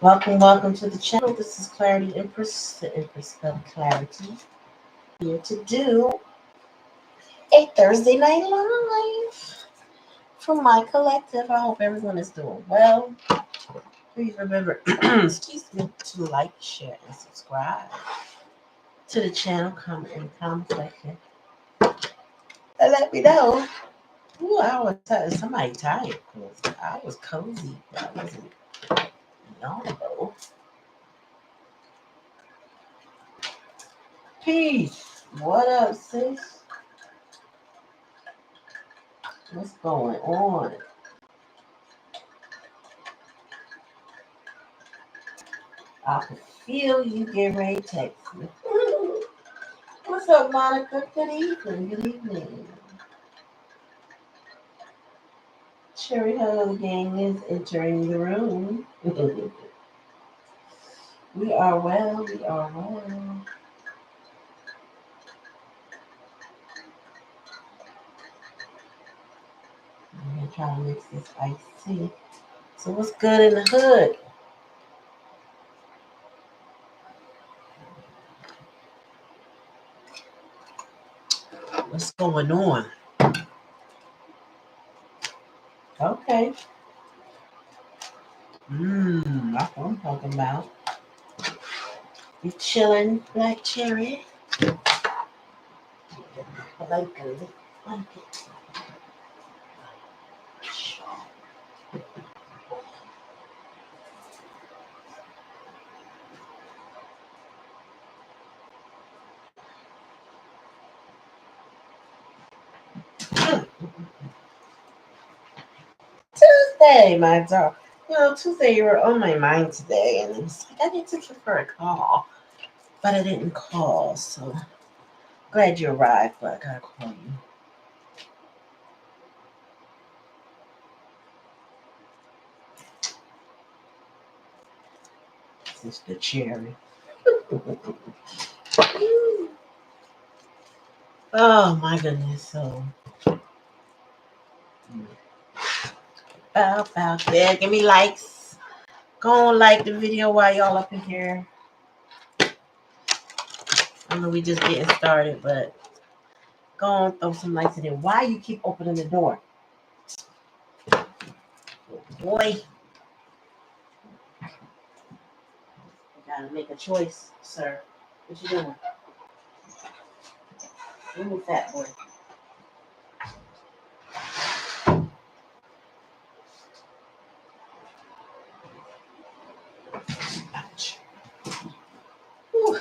Welcome to the channel. This is Clarity Empress, the Empress of Clarity. Here to do a Thursday night live from my collective. I hope everyone is doing well. Please remember, excuse me, to like, share, and subscribe to the channel. Comment in the comment section and let me know. Ooh, I was tired. Somebody tired because I was cozy. I wasn't yawning though. Peace. What up, sis? What's going on? I can feel you getting ready to text me. What's up, Monica? Good evening. Good evening. Cherry Hill Gang is entering the room. We are well. We are well. I'm going to try to mix this iced tea. So what's good in the hood? What's going on? Okay. That's what I'm talking about. You chilling, Black Cherry? I like it. Tuesday, my dog. Tuesday you were on my mind today, and it's like I need to give her a call, but I didn't call, so glad you arrived, but I gotta call you. Sister Cherry. Oh my goodness, so about there. Give me likes. Go on, like the video while y'all up in here. I know we just getting started, but go on, throw some likes in there. Why you keep opening the door? Boy, you gotta make a choice, sir. What you doing? Move, fat boy. Ouch. Whew.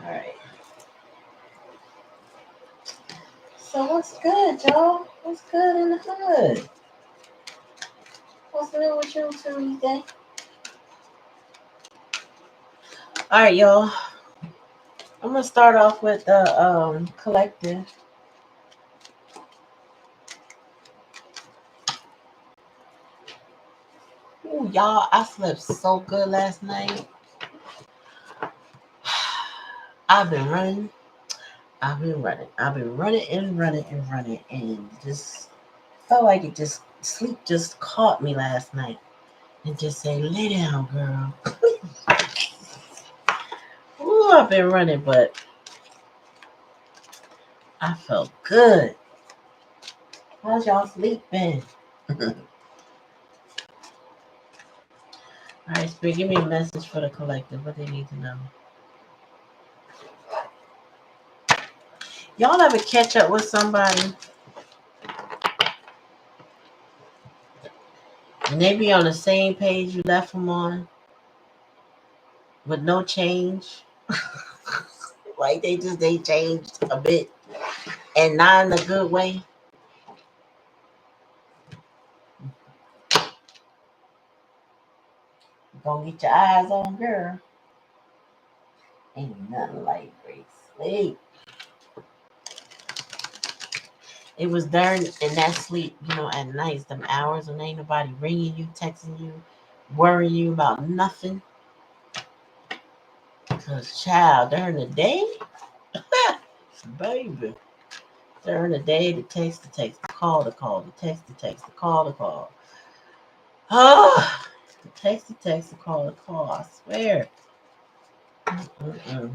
All right. So what's good, y'all? What's good in the hood? What's new with you Tuesday? All right, y'all. I'm gonna start off with the collective. Ooh, y'all, I slept so good last night. I've been running. I've been running. I've been running and running and running, and just felt like it just sleep just caught me last night and just say, lay down, girl. Ooh, I've been running, but I felt good. How's y'all sleeping? All right, Spirit, give me a message for the collective. What they need to know. Y'all ever catch up with somebody and they be on the same page you left them on with no change? Like they changed a bit and not in a good way. Gonna get your eyes on, girl. Ain't nothing like great sleep. It was during in that sleep, at night, them hours when ain't nobody ringing you, texting you, worrying you about nothing. Cause child, during the day, baby, During the day, the text, the call, the call, the text, the call, the call. Oh, the text, the call, the call. I swear. Mm-mm.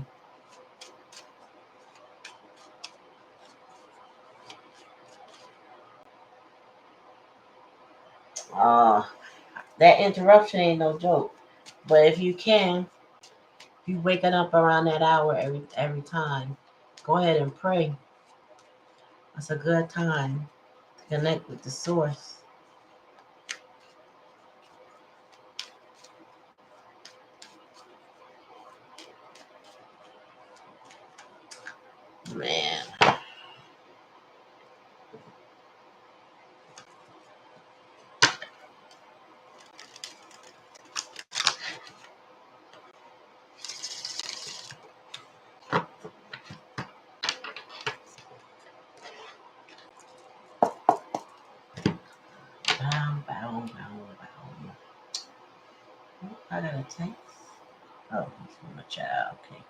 Uh, that interruption ain't no joke. But if you can, if you waking up around that hour every time, go ahead and pray. That's a good time to connect with the source. Man. Bow, bow, bow, bow. Oh, I got a text. Oh, it's from a child. Okay.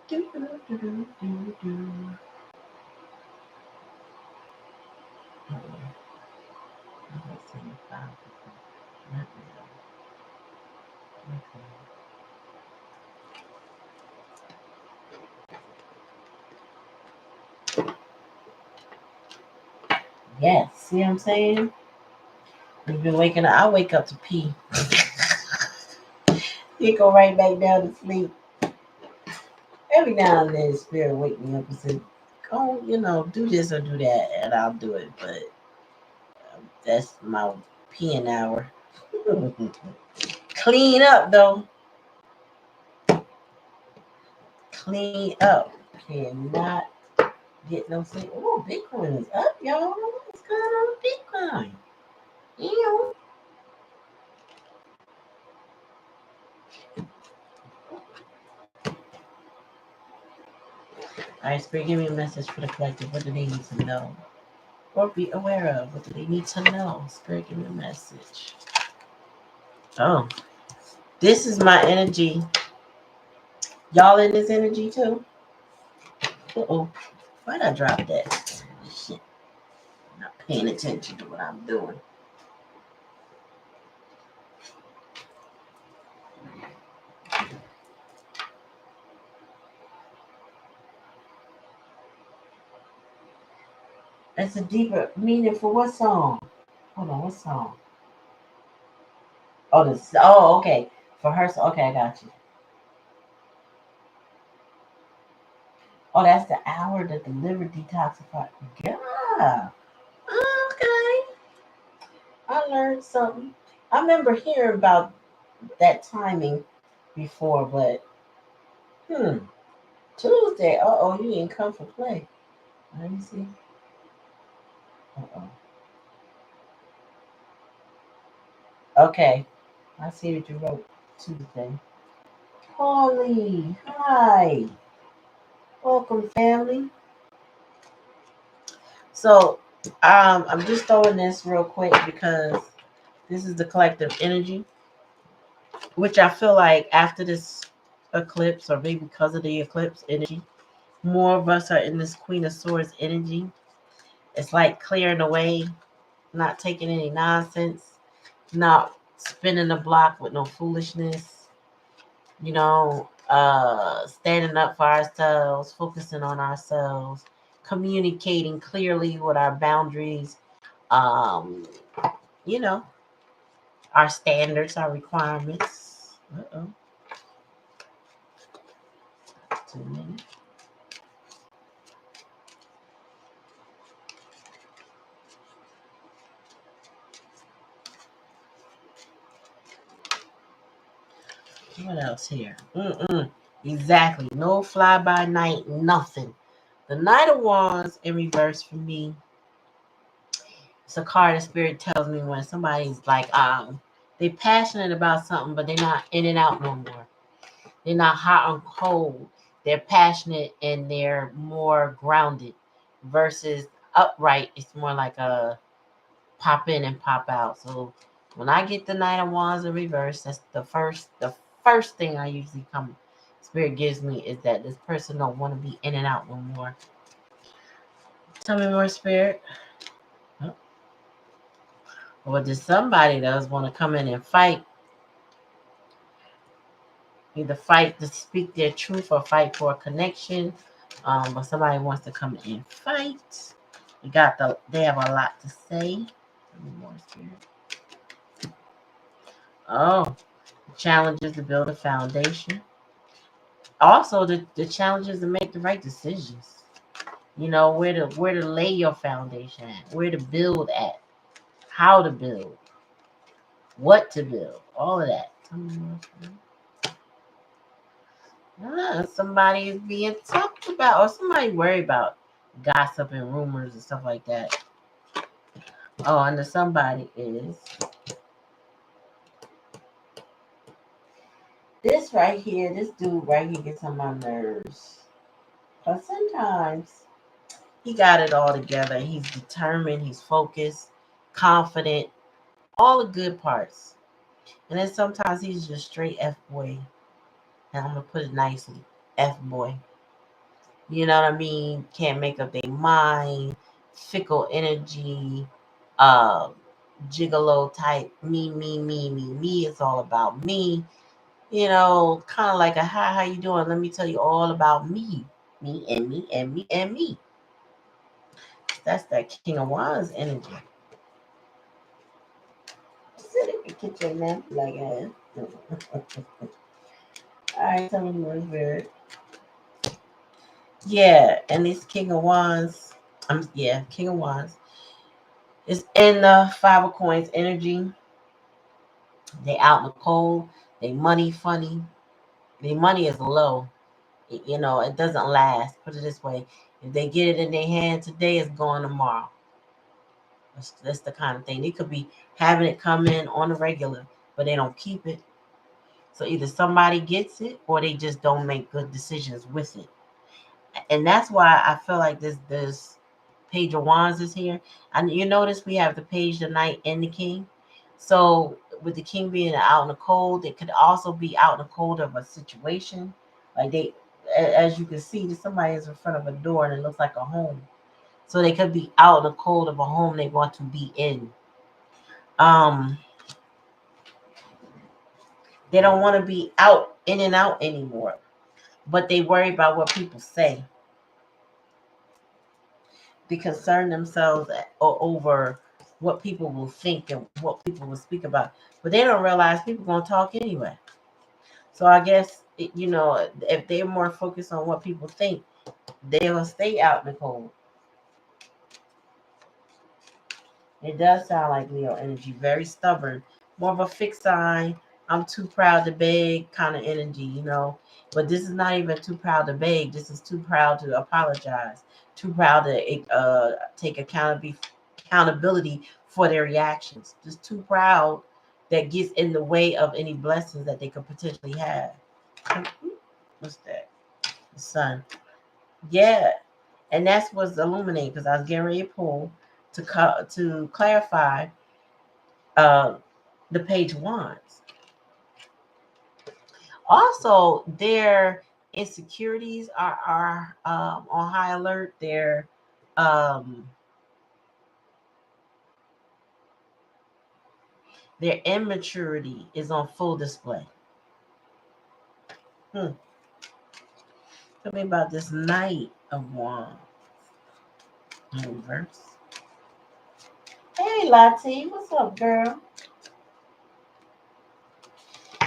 Do, do, do, do, do, do. Uh-oh. I see 5%. Not real. Okay. Yes. See what I'm saying? You've been waking up. I wake up to pee. You go right back down to sleep. Every now and then, spirit wake me up and say, "Oh, do this or do that," and I'll do it. But that's my peeing hour. Clean up though. Clean up. Cannot get no sleep. Oh, Bitcoin is up, y'all. What's going on with Bitcoin? Ew. All right, Spirit, give me a message for the collective. What do they need to know or be aware of? What do they need to know? Spirit, give me a message. Oh, this is my energy. Y'all in this energy too? Uh-oh. Why'd I drop that? Shit. I'm not paying attention to what I'm doing. That's a deeper meaning for what song? Hold on, what song? Oh, this. Oh, okay. For her. Okay, I got you. Oh, that's the hour that the liver detoxified. Yeah. Okay. I learned something. I remember hearing about that timing before, but Tuesday. Uh-oh, you didn't come for play. Let me see. Uh-oh. Okay. I see what you wrote. Tuesday. Holly, hi. Welcome, family. So, I'm just throwing this real quick because this is the collective energy, which I feel like after this eclipse, or maybe because of the eclipse energy, more of us are in this Queen of Swords energy. It's like clearing away, not taking any nonsense, not spinning the block with no foolishness, standing up for ourselves, focusing on ourselves, communicating clearly what our boundaries, um, you know, our standards, our requirements. Uh-oh. 2 minutes. What else here? Exactly. No fly by night, nothing. The Knight of Wands in reverse for me. It's a card of spirit tells me when somebody's like, they passionate about something, but they're not in and out no more. They're not hot and cold. They're passionate and they're more grounded versus upright. It's more like a pop in and pop out. So when I get the Knight of Wands in reverse, that's the first thing I usually come spirit gives me is that this person don't want to be in and out no more. Tell me more, Spirit. Or does somebody does want to come in and fight? Either fight to speak their truth or fight for a connection. But somebody wants to come in and fight. They have a lot to say. More, Spirit. Oh, challenges to build a foundation. Also, the challenges to make the right decisions. You know, where to lay your foundation at, where to build at, how to build, what to build, all of that. Somebody is being talked about, or somebody worried about gossip and rumors and stuff like that. Oh, and the somebody is this right here. This dude right here gets on my nerves. But sometimes he got it all together. He's determined. He's focused, confident, all the good parts. And then sometimes he's just straight F boy. And I'm gonna put it nicely, F boy. You know what I mean? Can't make up their mind, fickle energy, uh, gigolo type. Me. It's all about me. You know, kind of like a hi, how you doing? Let me tell you all about me. Me and me and me and me. That's that King of Wands energy. Sit in the kitchen now, like that. Alright, tell me more, Spirit. Yeah, and this King of Wands, King of Wands is in the Five of Coins energy. They out in the cold. They money funny. Their money is low. It doesn't last. Put it this way: if they get it in their hand today, it's gone tomorrow. That's the kind of thing. They could be having it come in on the regular, but they don't keep it. So either somebody gets it, or they just don't make good decisions with it. And that's why I feel like this Page of Wands is here. And you notice we have the Page, the Knight, and the King. So with the King being out in the cold, it could also be out in the cold of a situation. Like as you can see, there's somebody is in front of a door and it looks like a home. So they could be out in the cold of a home they want to be in. They don't want to be out in and out anymore, but they worry about what people say. They concern themselves over what people will think and what people will speak about, but they don't realize people gonna talk anyway. So I guess if they're more focused on what people think, they'll stay out in the cold. It does sound like Leo energy, very stubborn, more of a fixed sign. I'm too proud to beg kind of energy. But this is not even too proud to beg. This is too proud to apologize, too proud to take accountability for their reactions. Just too proud that gets in the way of any blessings that they could potentially have. What's that? The sun. Yeah. And that's what's illuminating, because I was getting ready to pull to clarify uh, the Page of Wands. Also, their insecurities are on high alert. Their immaturity is on full display. Tell me about this Knight of Wands in reverse. Hey, Lottie, what's up, girl?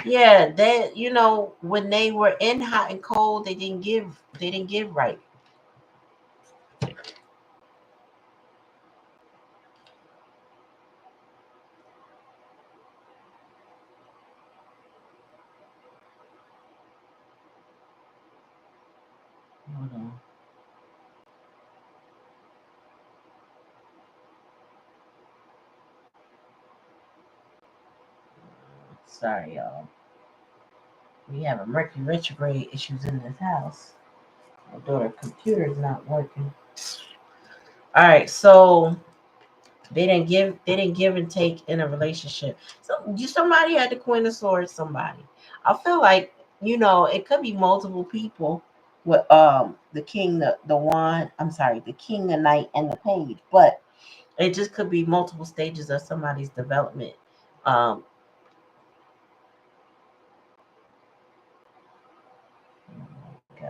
Yeah, when they were in hot and cold, they didn't give right. Hold on. Sorry, y'all. We have a Mercury retrograde issues in this house. My daughter's computer is not working. All right, so they didn't give and take in a relationship. So somebody had the Queen of Swords. Somebody. I feel like it could be multiple people. with the king, the wand. I'm sorry, the king, the knight, and the page. But it just could be multiple stages of somebody's development. Um, Gosh.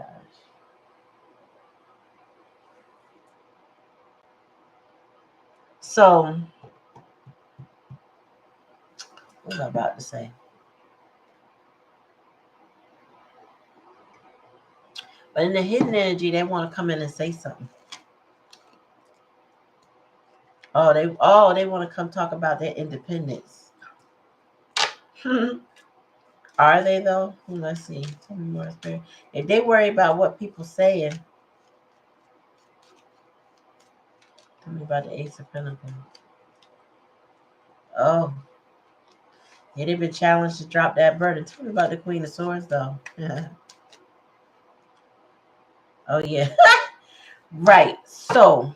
So what was I about to say? But in the hidden energy, they want to come in and say something. They want to come talk about their independence. Are they though? Let's see. Tell me more, Spirit. If they worry about what people saying, tell me about the Ace of Pentacles. Oh, they've been challenged to drop that burden. Tell me about the Queen of Swords though. Oh yeah. Right. So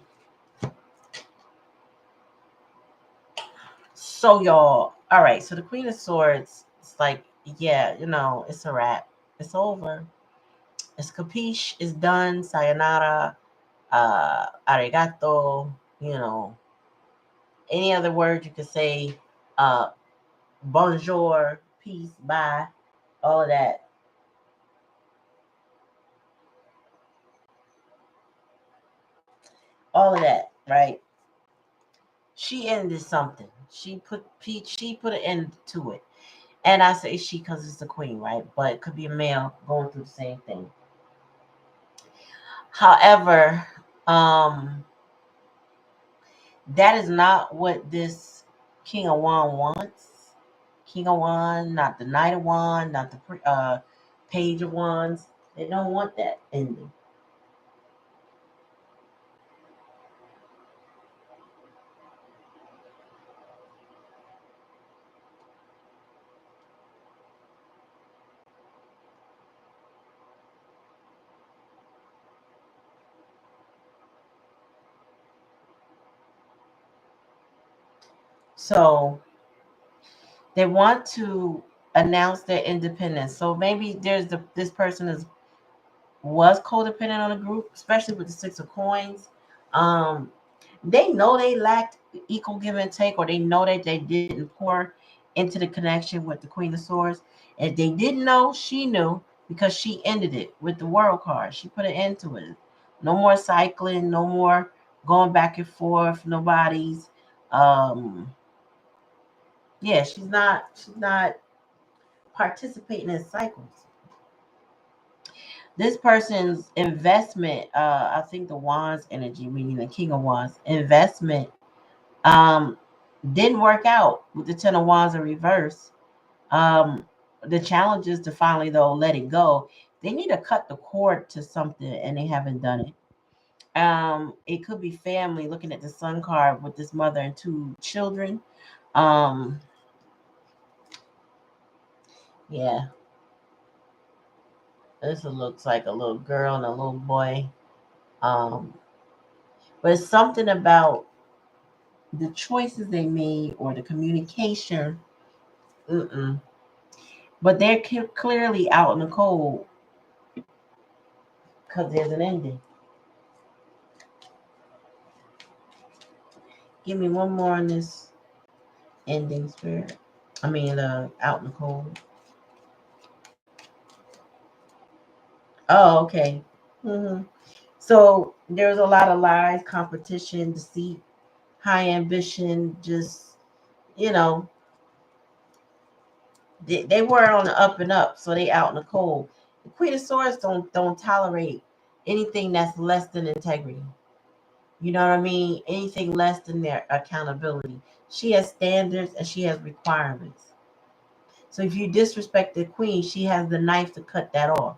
y'all. All right. So the Queen of Swords, it's like, yeah, it's a wrap. It's over. It's capiche. It's done. Sayonara. Arigato. Any other word you could say. Uh, bonjour, peace, bye, all of that. All of that, right? She ended something. She put an end to it. And I say she because it's the queen, right? But it could be a male going through the same thing. However, that is not what this King of Wand wants. King of Wand, not the Knight of Wand, not the Page of Wands. They don't want that ending. So they want to announce their independence. So maybe this person was codependent on a group, especially with the Six of Coins. Um, they know they lacked equal give and take, or they know that they didn't pour into the connection with the Queen of Swords. If they didn't know, she knew because she ended it with the World card. She put an end to it. No more cycling, no more going back and forth. Nobody's. Yeah, she's not participating in cycles. This person's investment, I think the Wands energy, meaning the King of Wands, investment um, didn't work out with the Ten of Wands in reverse. Um, the challenge is to finally, though, let it go. They need to cut the cord to something, and they haven't done it. It could be family, looking at the Sun card with this mother and two children. Um, yeah, this looks like a little girl and a little boy. Um, but it's something about the choices they made or the communication. Mm-mm. But they're clearly out in the cold because there's an ending. Give me one more on this ending, Spirit. I mean, out in the cold. Oh, okay. hmm So there's a lot of lies, competition, deceit, high ambition. Just you know, they were on the up and up, so they out in the cold. The Queen of Swords don't tolerate anything that's less than integrity. You know what I mean? Anything less than their accountability. She has standards and she has requirements. So if you disrespect the queen, she has the knife to cut that off.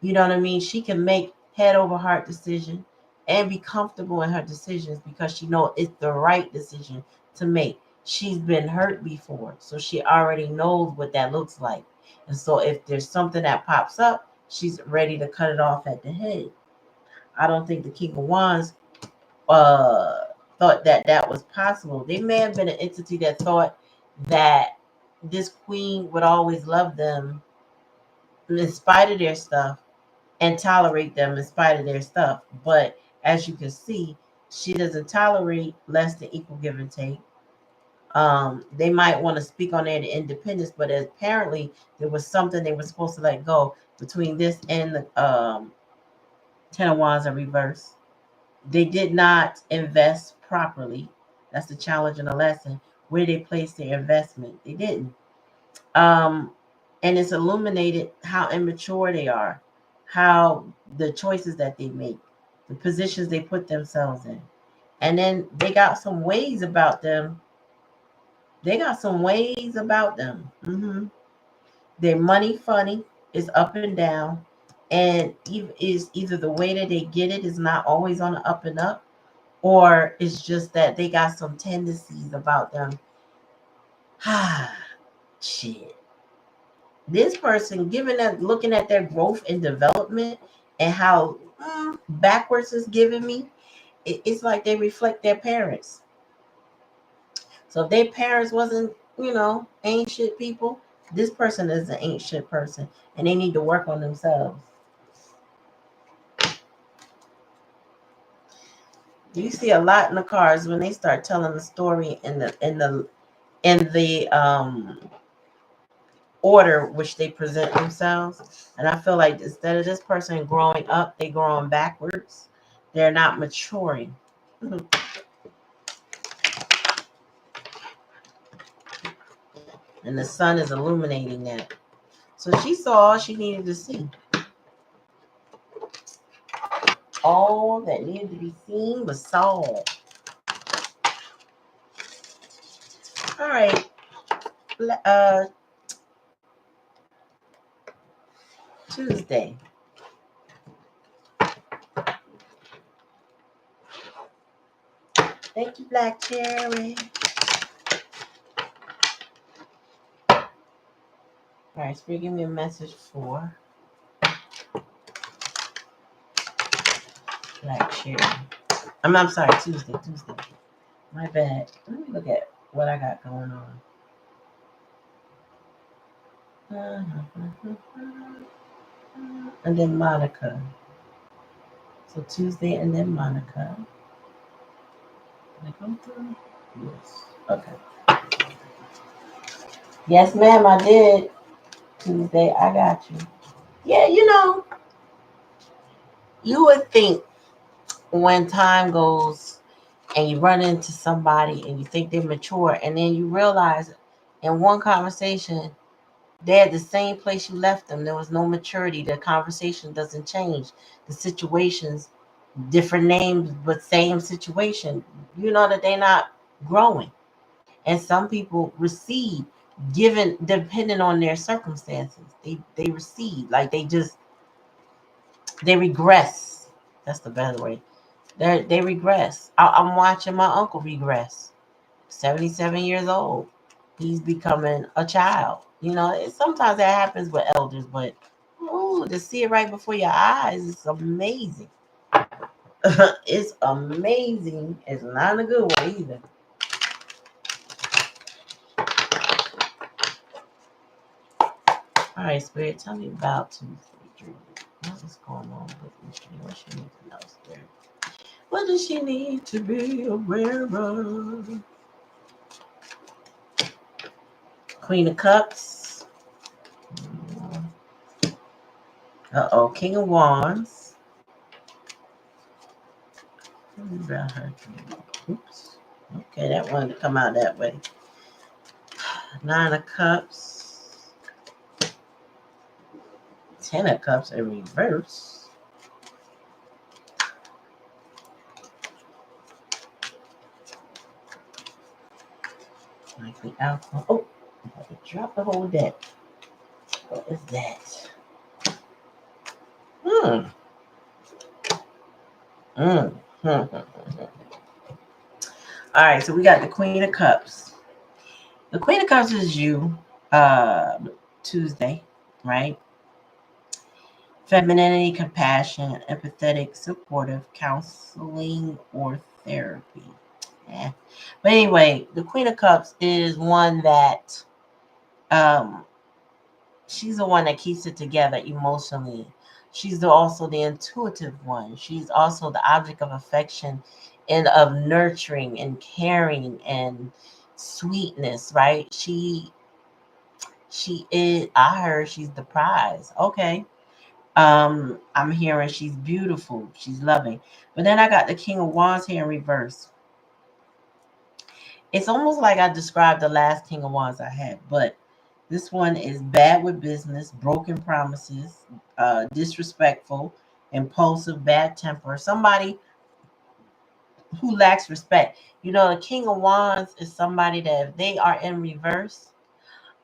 You know what I mean? She can make head over heart decision and be comfortable in her decisions because she knows it's the right decision to make. She's been hurt before, so she already knows what that looks like. And so if there's something that pops up, she's ready to cut it off at the head. I don't think the King of Wands uh, thought that that was possible. They may have been an entity that thought that this queen would always love them in spite of their stuff. and tolerate them in spite of their stuff. But as you can see, she doesn't tolerate less than equal give and take. They might want to speak on their independence, but apparently there was something they were supposed to let go between this and the Ten of Wands in reverse. They did not invest properly. That's the challenge and the lesson. Where they placed their investment, they didn't. Um, and it's illuminated how immature they are, how the choices that they make, the positions they put themselves in. And then they got some ways about them. They got some ways about them. Their money funny is up and down, and is either the way that they get it is not always on the up and up, or it's just that they got some tendencies about them. Ah, shit. This person, given that, looking at their growth and development and how backwards is giving me, it's like they reflect their parents. So if their parents wasn't, ancient people, this person is an ancient person, and they need to work on themselves. You see a lot in the cards when they start telling the story in the order which they present themselves. And I feel like instead of this person growing up, they growing backwards. They're not maturing. And the sun is illuminating that. So she saw all she needed to see. All that needed to be seen was saw. All right. Tuesday. Thank you, Black Cherry. All right, Spirit, give me a message for Black Cherry. I'm sorry, Tuesday. My bad. Let me look at what I got going on. And then Monica. So Tuesday and then Monica. Did I come through? Yes. Okay. Yes, ma'am, I did. Tuesday, I got you. Yeah, you would think when time goes and you run into somebody and you think they're mature, and then you realize in one conversation they're at the same place you left them. There was no maturity. The conversation doesn't change. The situations, different names, but same situation. You know that they're not growing. And some people recede, given depending on their circumstances. They recede, like they regress. That's the better way. They regress. I'm watching my uncle regress. 77 years old. He's becoming a child. Sometimes that happens with elders, but to see it right before your eyes is amazing. It's amazing. It's not a good one either. All right, Spirit, tell me about Tuesday dream. What is going on with this dream? What she needs to know, Spirit? What does she need to be aware of? Queen of Cups. Uh-oh, King of Wands. About her. Oops. Okay, that wanted to come out that way. Nine of Cups. Ten of Cups in reverse. Like the alcohol. Oh, I'm about to drop the whole deck. What is that? All right, so we got the Queen of Cups. The Queen of Cups is you, Tuesday, right? Femininity, compassion, empathetic, supportive, counseling, or therapy. Yeah. But anyway, the Queen of Cups is one that she's the one that keeps it together emotionally. She's also the intuitive one. She's also the object of affection and of nurturing and caring and sweetness, right? She is, I heard she's the prize. Okay. I'm hearing she's beautiful, she's loving. But then I got the King of Wands here in reverse. It's almost like I described the last King of Wands I had, but this one is bad with business, broken promises, disrespectful, impulsive, bad temper. Somebody who lacks respect. You know, the King of Wands is somebody that if they are in reverse,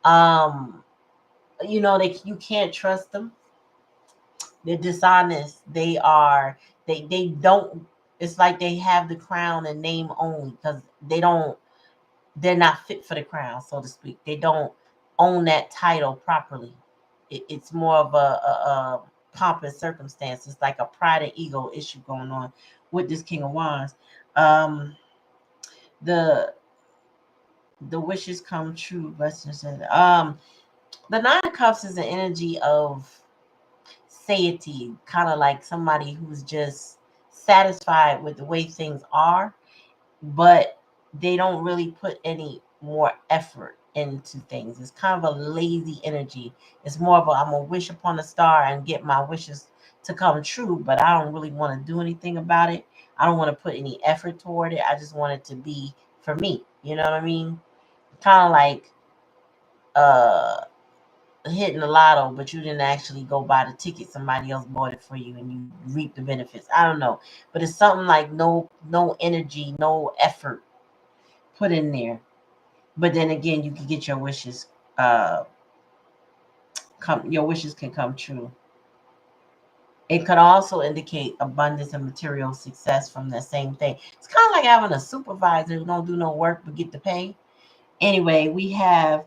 um, you know, you can't trust them. They're dishonest. They don't. It's like they have the crown and name only because they're not fit for the crown, so to speak. They don't own that title properly. It's more of a pomp and circumstance. It's like a pride and ego issue going on with this King of Wands. Um, the the wishes come true. The Nine of Cups is the energy of satiety, kind of like somebody who's just satisfied with the way things are, but they don't really put any more effort into things. It's kind of a lazy energy. It's more of a I'm gonna wish upon a star and get my wishes to come true, but I don't really want to do anything about it. I don't want to put any effort toward it. I just want it to be for me. You know what I mean? Kind of like uh hitting the lotto, but you didn't actually go buy the ticket. Somebody else bought it for you and you reap the benefits. I don't know. But it's something like no energy, no effort put in there. But then again, you can get your wishes your wishes can come true. It could also indicate abundance and material success from that same thing. It's kind of like having a supervisor who don't do no work but get the pay. Anyway, we have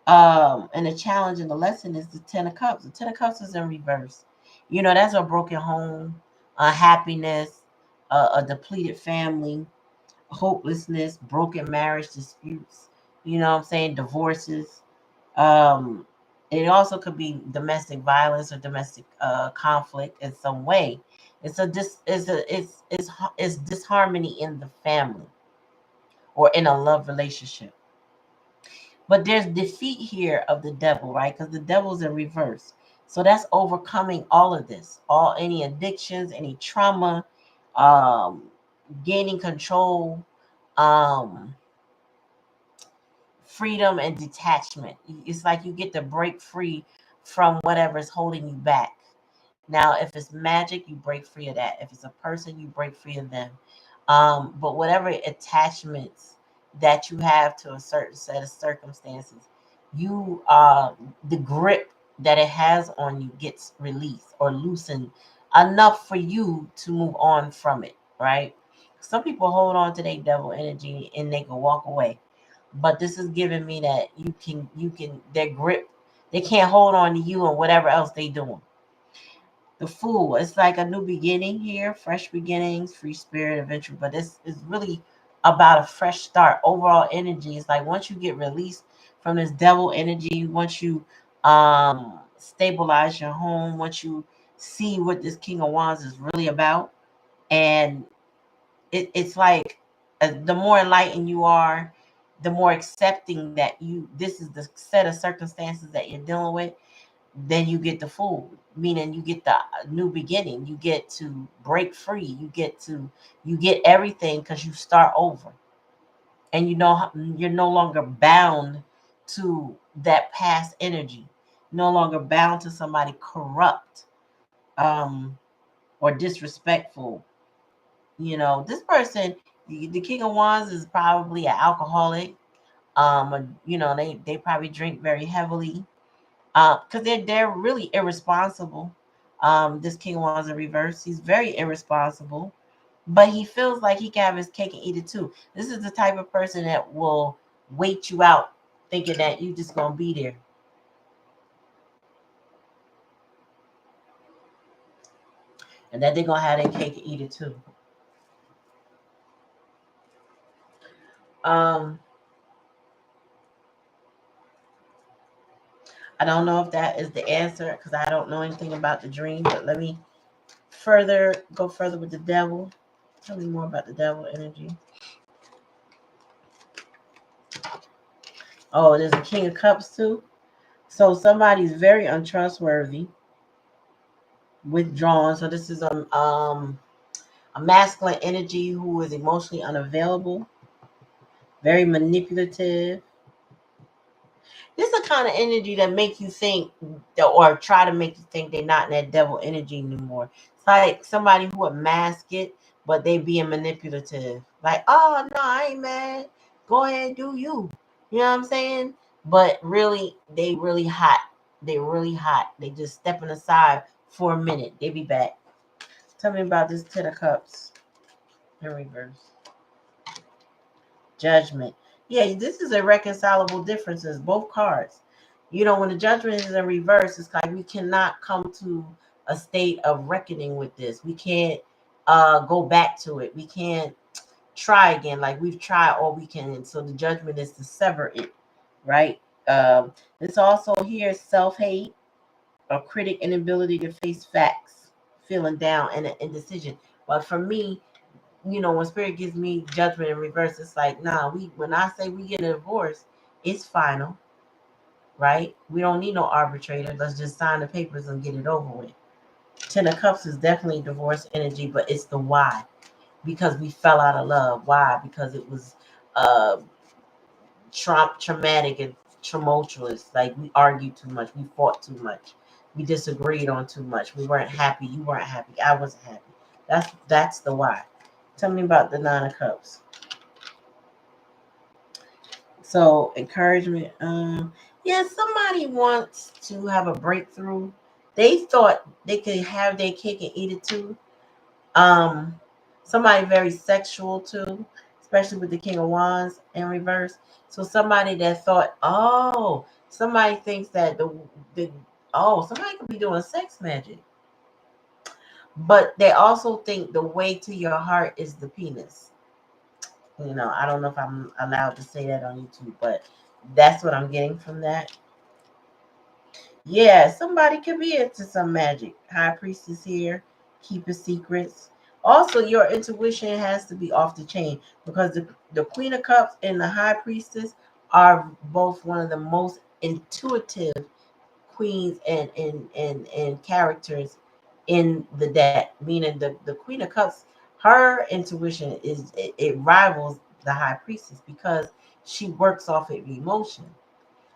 and the challenge and the lesson is the Ten of Cups. The Ten of Cups is in reverse. You know, that's a broken home, unhappiness, a depleted family, hopelessness, broken marriage disputes, you know what I'm saying, divorces. Um, it also could be domestic violence or domestic conflict in some way. It's disharmony in the family or in a love relationship. But there's defeat here of the devil, right? Because the devil's in reverse. So that's overcoming all of this, all any addictions, any trauma, um, gaining control, um, freedom and detachment. It's like you get to break free from whatever's holding you back. Now, if it's magic, you break free of that. If it's a person, you break free of them. But whatever attachments that you have to a certain set of circumstances, you the grip that it has on you gets released or loosened enough for you to move on from it, right? Some people hold on to their devil energy and they can walk away. But this is giving me that you can their grip, they can't hold on to you and whatever else they doing. The Fool, it's like a new beginning here, fresh beginnings, free spirit, adventure. But it's really about a fresh start. Overall energy is like once you get released from this devil energy, once you stabilize your home, once you see what this King of Wands is really about, and it's like the more enlightened you are, the more accepting that this is the set of circumstances that you're dealing with, then you get the Fool, meaning you get the new beginning. You get to break free. You get everything because you start over, and you know you're no longer bound to that past energy, no longer bound to somebody corrupt, um, or disrespectful. You know, this person, the King of Wands, is probably an alcoholic. You know, they probably drink very heavily because they're really irresponsible. This King of Wands in reverse, he's very irresponsible, but he feels like he can have his cake and eat it too. This is the type of person that will wait you out, thinking that you just gonna be there, and that they're gonna have their cake and eat it too. Um, I don't know if that is the answer because I don't know anything about the dream, but let me go further with the devil. Tell me more about the devil energy. Oh, there's a King of Cups too. So somebody's very untrustworthy, withdrawn. So this is a masculine energy who is emotionally unavailable, very manipulative. This is the kind of energy that make you think, or try to make you think they're not in that devil energy anymore. It's like somebody who would mask it, but they being manipulative. Like, oh no, I ain't mad. Go ahead, do you. You know what I'm saying? But really, they really hot. They really hot. They just stepping aside for a minute. They be back. Tell me about this Ten of Cups in reverse. Judgment. Yeah, this is irreconcilable differences, both cards. You know, when the judgment is in reverse, it's like we cannot come to a state of reckoning with this. We can't go back to it. We can't try again. Like we've tried all we can. So the judgment is to sever it, right? It's also here self-hate, a critic, inability to face facts, feeling down, and an indecision. But for me, you know, when spirit gives me judgment in reverse, it's like, nah, when I say we get a divorce, it's final, right? We don't need no arbitrator. Let's just sign the papers and get it over with. Ten of Cups is definitely divorce energy, but it's the why. Because we fell out of love. Why? Because it was uh traumatic and tumultuous. Like we argued too much, we fought too much, we disagreed on too much, we weren't happy, you weren't happy, I wasn't happy. That's the why. Tell me about the Nine of Cups. So encouragement. Yeah, somebody wants to have a breakthrough. They thought they could have their cake and eat it too. Um, Somebody very sexual too, especially with the King of Wands in reverse. So somebody that thought, oh, somebody thinks that the somebody could be doing sex magic, but they also think the way to your heart is the penis. You know, I don't know if I'm allowed to say that on YouTube, but that's what I'm getting from that. Yeah, somebody could be into some magic. High priestess here, keeping secrets. Also, your intuition has to be off the chain because the Queen of Cups and the High Priestess are both one of the most intuitive queens and characters in the deck. Meaning the Queen of Cups, her intuition it rivals the High Priestess because she works off of emotion.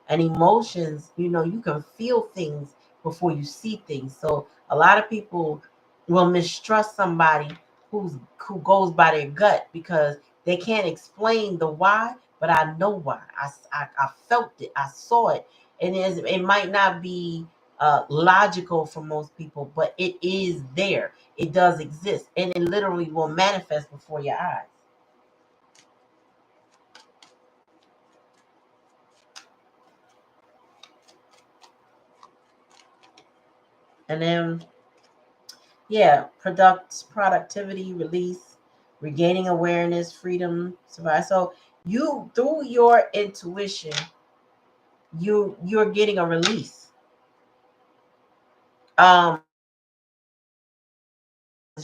And emotions, you know, you can feel things before you see things. So a lot of people will mistrust somebody who goes by their gut because they can't explain the why, but I know why. I felt it, I saw it, and it might not be logical for most people, but it is there. It does exist, and it literally will manifest before your eyes. And then yeah, productivity, release, regaining awareness, freedom, survive. So you through your intuition, you're getting a release. Um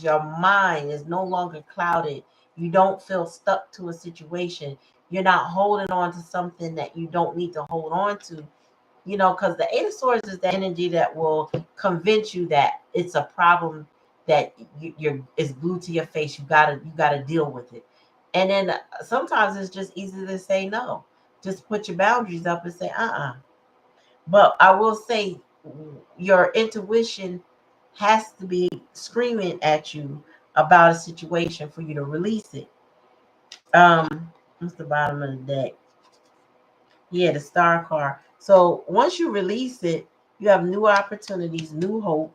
your mind is no longer clouded. You don't feel stuck to a situation. You're not holding on to something that you don't need to hold on to. You know, because the Eight of Swords is the energy that will convince you that it's a problem that you're is glued to your face. You gotta deal with it. And then sometimes it's just easy to say no. Just put your boundaries up and say But I will say your intuition has to be screaming at you about a situation for you to release it. What's the bottom of the deck? Yeah, the star card. So once you release it, you have new opportunities, new hope.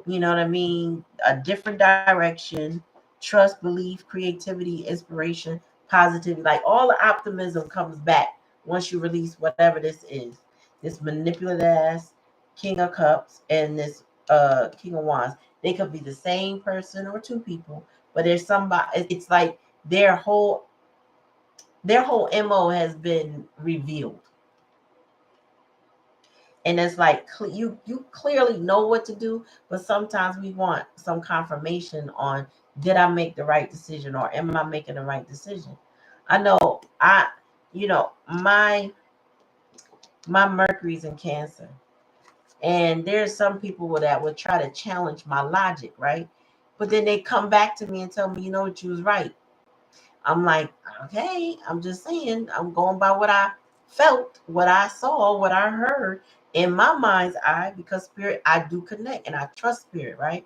You know what I mean? A different direction, trust, belief, creativity, inspiration, positivity. Like all the optimism comes back once you release whatever this is. This manipulative ass King of Cups and this King of Wands. They could be the same person or two people, but there's somebody. It's like their whole MO has been revealed. And it's like you clearly know what to do, but sometimes we want some confirmation on, did I make the right decision, or am I making the right decision? I know my Mercury's in Cancer, and there's some people that would try to challenge my logic, right? But then they come back to me and tell me, you know what, you was right. I'm like, okay, I'm just saying, I'm going by what I felt, what I saw, what I heard in my mind's eye, because spirit, I do connect and I trust spirit, right?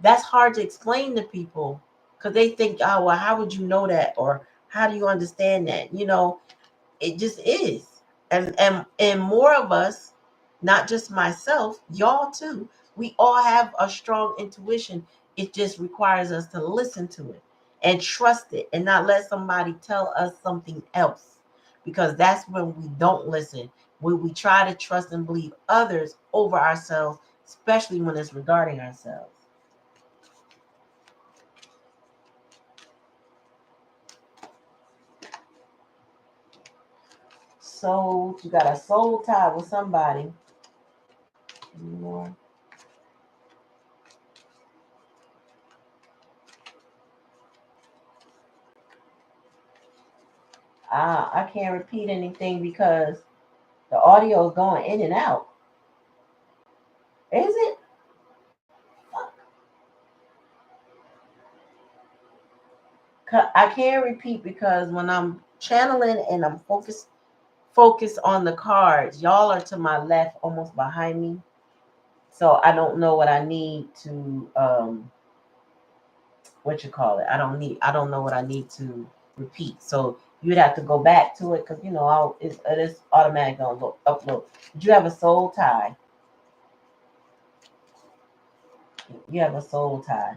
That's hard to explain to people because they think, oh, well, how would you know that? Or how do you understand that? It just is. And more of us, not just myself, y'all too, we all have a strong intuition. It just requires us to listen to it and trust it and not let somebody tell us something else, because that's when we don't listen, when we try to trust and believe others over ourselves, especially when it's regarding ourselves. So you got a soul tie with somebody. More. I can't repeat anything because the audio is going in and out. Is it? I can't repeat because when I'm channeling and I'm focused on the cards, y'all are to my left, almost behind me. So I don't know what I need to what you call it. I don't know what I need to repeat. So you'd have to go back to it because it is automatic on upload. Did you have a soul tie? You have a soul tie.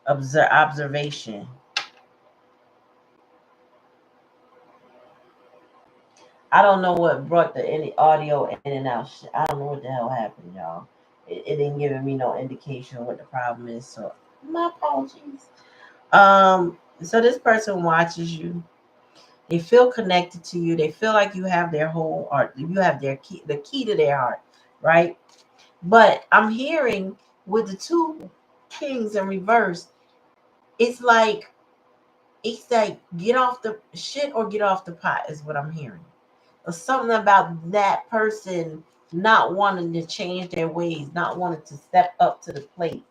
Observation. I don't know what brought the any audio in and out. I don't know what the hell happened, y'all. It didn't give me no indication of what the problem is. So my apologies. So this person watches you. They feel connected to you. They feel like you have their whole heart. You have their key, the key to their heart, right? But I'm hearing with the two kings in reverse, it's like get off the shit or get off the pot is what I'm hearing. Or something about that person not wanting to change their ways, not wanting to step up to the plate.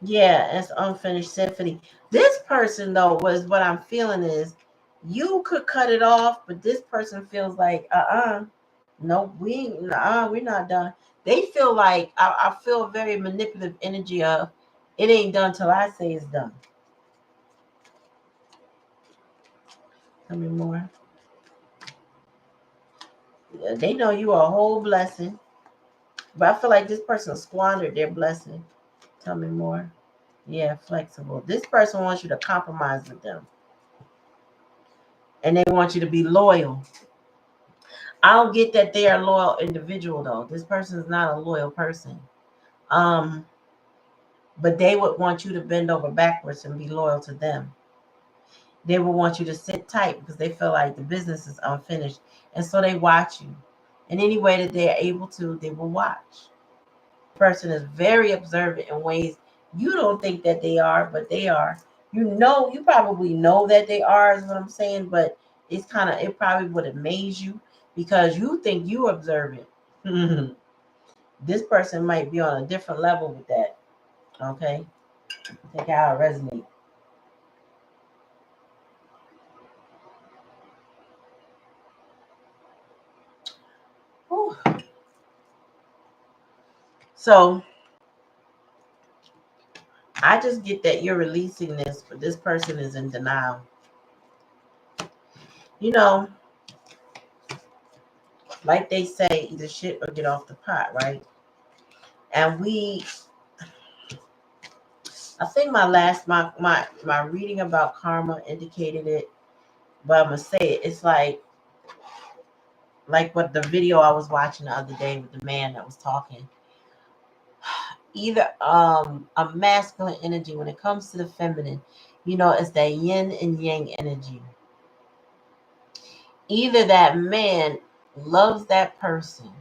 Yeah, it's unfinished symphony. This person though was what I'm feeling is you could cut it off, but this person feels like no, we're not done. They feel like I feel a very manipulative energy of it ain't done till I say it's done. Tell me more. Yeah, they know you are a whole blessing, but I feel like this person squandered their blessing. Tell me more. Yeah, flexible. This person wants you to compromise with them, and they want you to be loyal. I don't get that they are a loyal individual though. This person is not a loyal person. Um, but they would want you to bend over backwards and be loyal to them. They will want you to sit tight because they feel like the business is unfinished. And so they watch you. In any way that they're able to, they will watch. The person is very observant in ways you don't think that they are, but they are. You probably know that they are, is what I'm saying, but it probably would amaze you because you think you observant. This person might be on a different level with that. Okay? Take how it resonates. Whew. So I just get that you're releasing this, but this person is in denial. You know, like they say, either shit or get off the pot, right? And I think my reading about karma indicated it, but I'm gonna say it. It's like what the video I was watching the other day with the man that was talking. either a masculine energy. When it comes to the feminine, it's that yin and yang energy. Either that man loves that person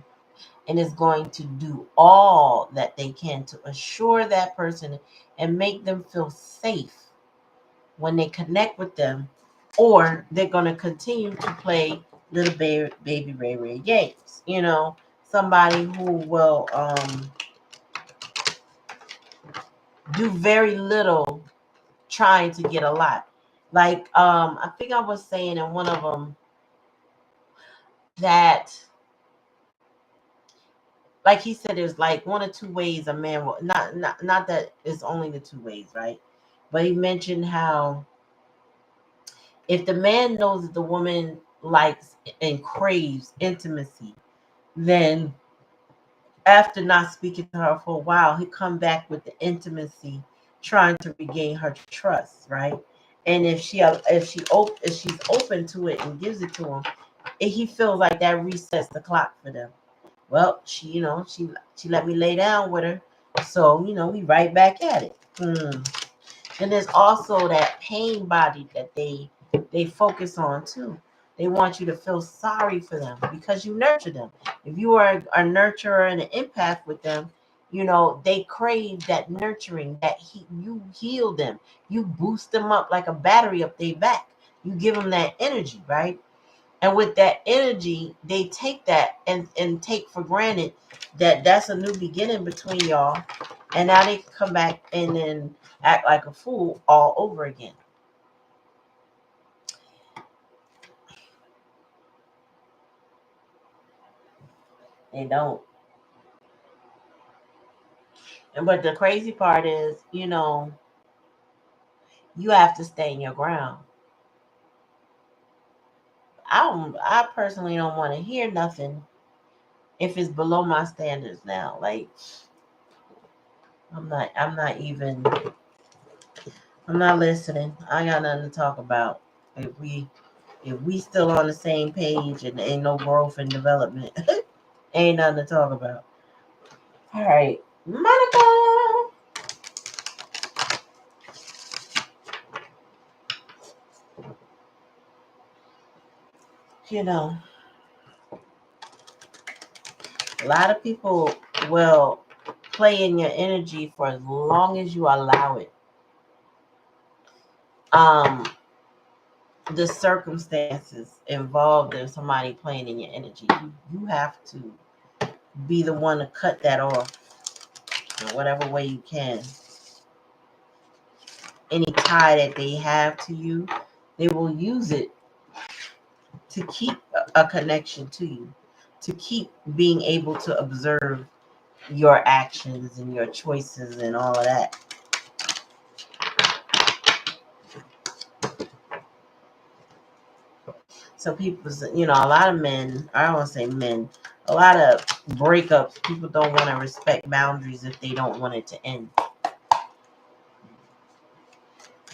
and is going to do all that they can to assure that person and make them feel safe when they connect with them, or they're going to continue to play little baby Ray Ray games. Somebody who will do very little trying to get a lot. Like I think I was saying in one of them that, like he said, there's like one or two ways a man will, not that it's only the two ways, right? But he mentioned how if the man knows that the woman likes and craves intimacy, then after not speaking to her for a while, he come back with the intimacy, trying to regain her trust, right? And if she's open to it and gives it to him, he feels like that resets the clock for them. Well, she let me lay down with her, so we right back at it. And there's also that pain body that they focus on too. They want you to feel sorry for them because you nurture them. If you are a nurturer and an empath with them, they crave that nurturing, that you heal them. You boost them up like a battery up their back. You give them that energy, right? And with that energy, they take that and take for granted that that's a new beginning between y'all. And now they can come back and then act like a fool all over again. They don't. But the crazy part is, you have to stay in your ground. I personally don't want to hear nothing if it's below my standards now. Like I'm not listening. I got nothing to talk about. If we still on the same page and ain't no growth and development, ain't nothing to talk about. All right, Monica. A lot of people will play in your energy for as long as you allow it. The circumstances involved in somebody playing in your energy, you have to be the one to cut that off in whatever way you can. Any tie that they have to you, they will use it to keep a connection to you, to keep being able to observe your actions and your choices and all of that. So people, a lot of men, I don't want to say men, a lot of breakups, people don't want to respect boundaries if they don't want it to end.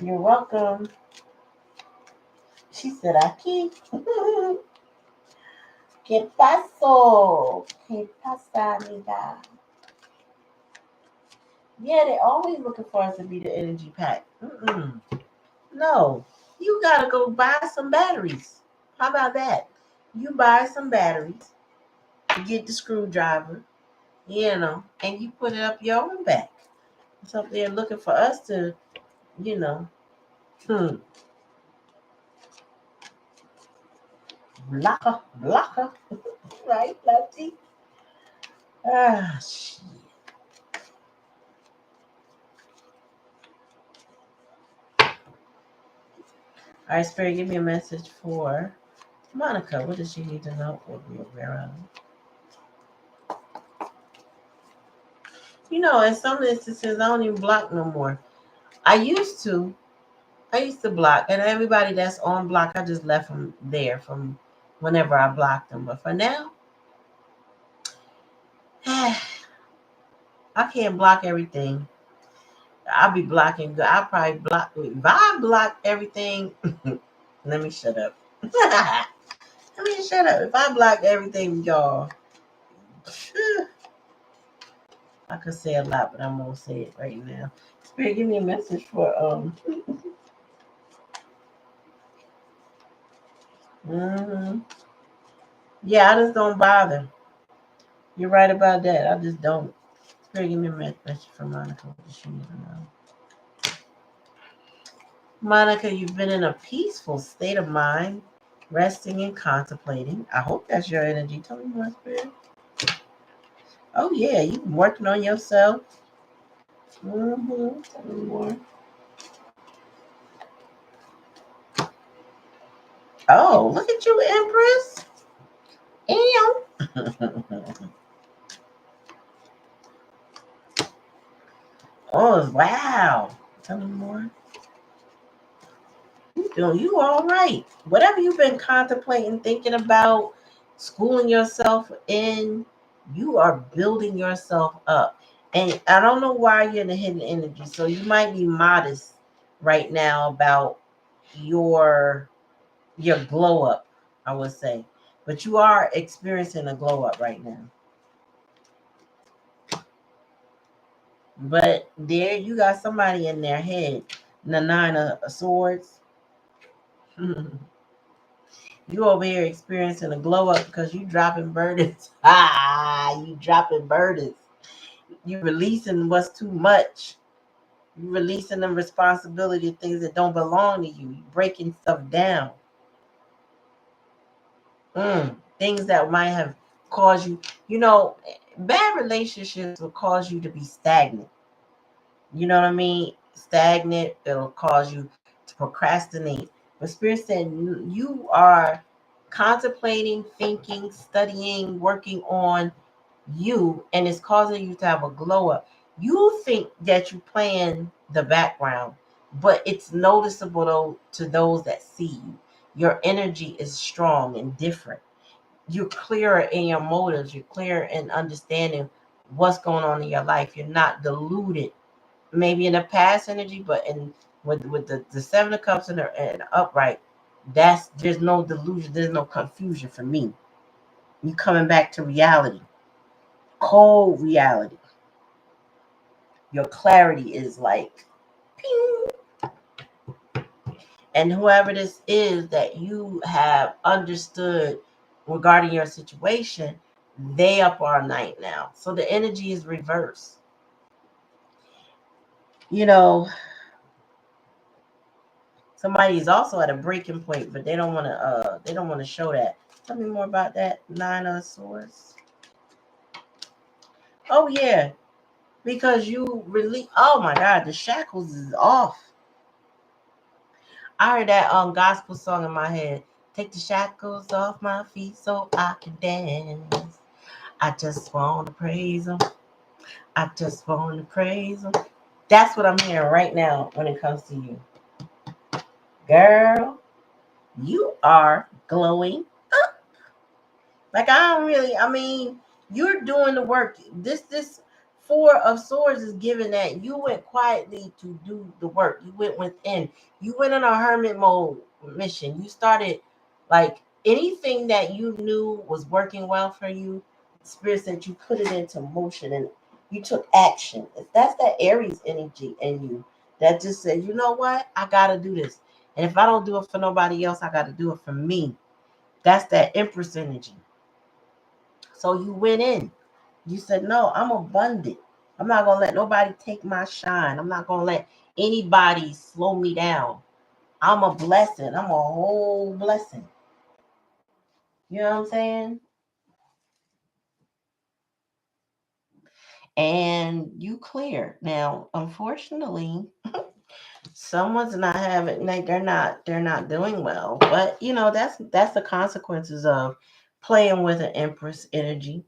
You're welcome. She said, aquí. ¿Qué pasó? ¿Qué pasa, amiga? Yeah, they're always looking for us to be the energy pack. No, you got to go buy some batteries. How about that? You buy some batteries, get the screwdriver, and you put it up your own back. So they're looking for us to, blocker, right, Lefty? Ah, shit. All right, Spirit, give me a message for Monica. What does she need to know or be aware of? In some instances, I don't even block no more. I used to block, and everybody that's on block, I just left them there from whenever I blocked them. But for now, I can't block everything. I'll be blocking. I'll probably block. If I block everything, let me shut up. Let me shut up. If I block everything, y'all, I could say a lot, but I'm gonna say it right now. Spirit, give me a message for Yeah, I just don't bother. You're right about that. I just don't. Spirit, give me a message for Monica. What does she need to know? Monica, you've been in a peaceful state of mind, resting and contemplating. I hope that's your energy. Tell me more, Spirit. Oh yeah, you've been working on yourself. Tell me more. Oh, look at you, Empress. Ew. Oh, wow. Tell me more. You all right. Whatever you've been contemplating, thinking about, schooling yourself in, you are building yourself up. And I don't know why you're in the hidden energy. So you might be modest right now about your glow up, I would say. But you are experiencing a glow up right now. But there you got somebody in their head. The 9 of Swords. You over here experiencing a glow up because you dropping burdens. You dropping burdens. You releasing what's too much. You releasing the responsibility of things that don't belong to you. You breaking stuff down. Things that might have caused you, bad relationships will cause you to be stagnant. You know what I mean? Stagnant. It'll cause you to procrastinate. But Spirit said you are contemplating, thinking, studying, working on you, and it's causing you to have a glow up. You think that you're playing the background, but it's noticeable though to those that see you. Your energy is strong and different. You're clearer in your motives. You're clearer in understanding what's going on in your life. You're not deluded maybe in the past energy, but in with the 7 of Cups and upright, there's no delusion, there's no confusion for me. You coming back to reality, cold reality. Your clarity is like, ping. And whoever this is that you have understood regarding your situation, they up all night now. So the energy is reversed. You know, somebody is also at a breaking point, but they don't want to show that. Tell me more about that 9 of Swords. Oh yeah, because you really, oh my God, the shackles is off. I heard that gospel song in my head. Take the shackles off my feet so I can dance. I just want to praise him. I just want to praise him. That's what I'm hearing right now when it comes to you. Girl, you are glowing. Like I mean, you're doing the work. This 4 of Swords is given that you went quietly to do the work. You went within. You went on a hermit mode mission. You started like anything that you knew was working well for you. Spirit said you put it into motion and you took action. That's that Aries energy in you that just said, you know what, I gotta do this. And if I don't do it for nobody else, I gotta do it for me. That's that Empress energy. So you went in. You said, no, I'm abundant. I'm not going to let nobody take my shine. I'm not going to let anybody slow me down. I'm a blessing. I'm a whole blessing. You know what I'm saying? And you clear. Now, unfortunately, someone's not having, like, they're not doing well. But that's the consequences of playing with an Empress energy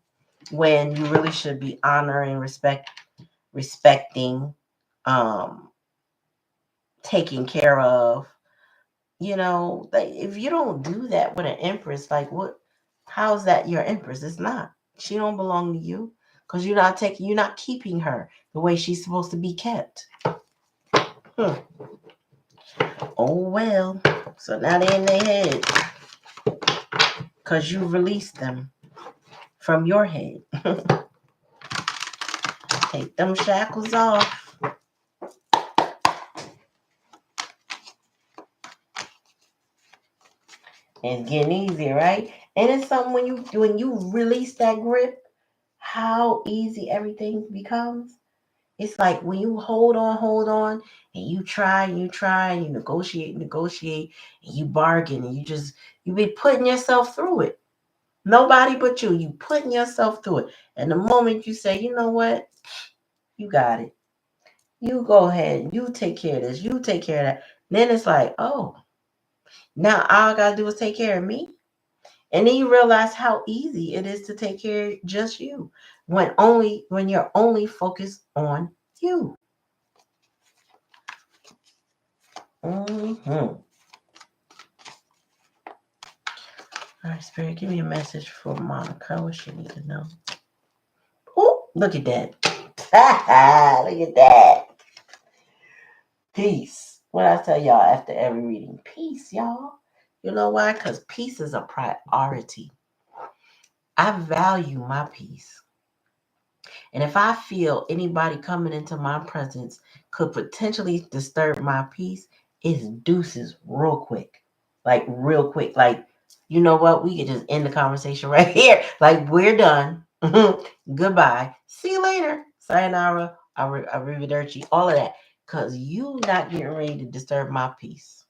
when you really should be honoring, respecting, um, taking care of. Like if you don't do that with an Empress, like what? How's that your Empress? It's not. She don't belong to you because you're not keeping her the way she's supposed to be kept. Hmm. Oh well. So now they're in their head because you released them from your head. Take them shackles off. It's getting easier, right? And it's something when you release that grip, how easy everything becomes. It's like when you hold on, and you try, and you negotiate, and you bargain, and you be putting yourself through it. Nobody but you putting yourself through it. And the moment you say, you know what, you got it. You go ahead, you take care of this, you take care of that. Then it's like, oh, now all I gotta do is take care of me. And then you realize how easy it is to take care of just you when you're only focused on you. Mm-hmm. All right, Spirit, give me a message for Monica. What she need to know. Oh, look at that. Look at that. Peace. What I tell y'all after every reading? Peace, y'all. You know why? Because peace is a priority. I value my peace. And if I feel anybody coming into my presence could potentially disturb my peace, it's deuces real quick. Like, real quick. Like, you know what? We could just end the conversation right here. Like, we're done. Goodbye. See you later. Sayonara. Arrivederci. All of that. Because you not getting ready to disturb my peace.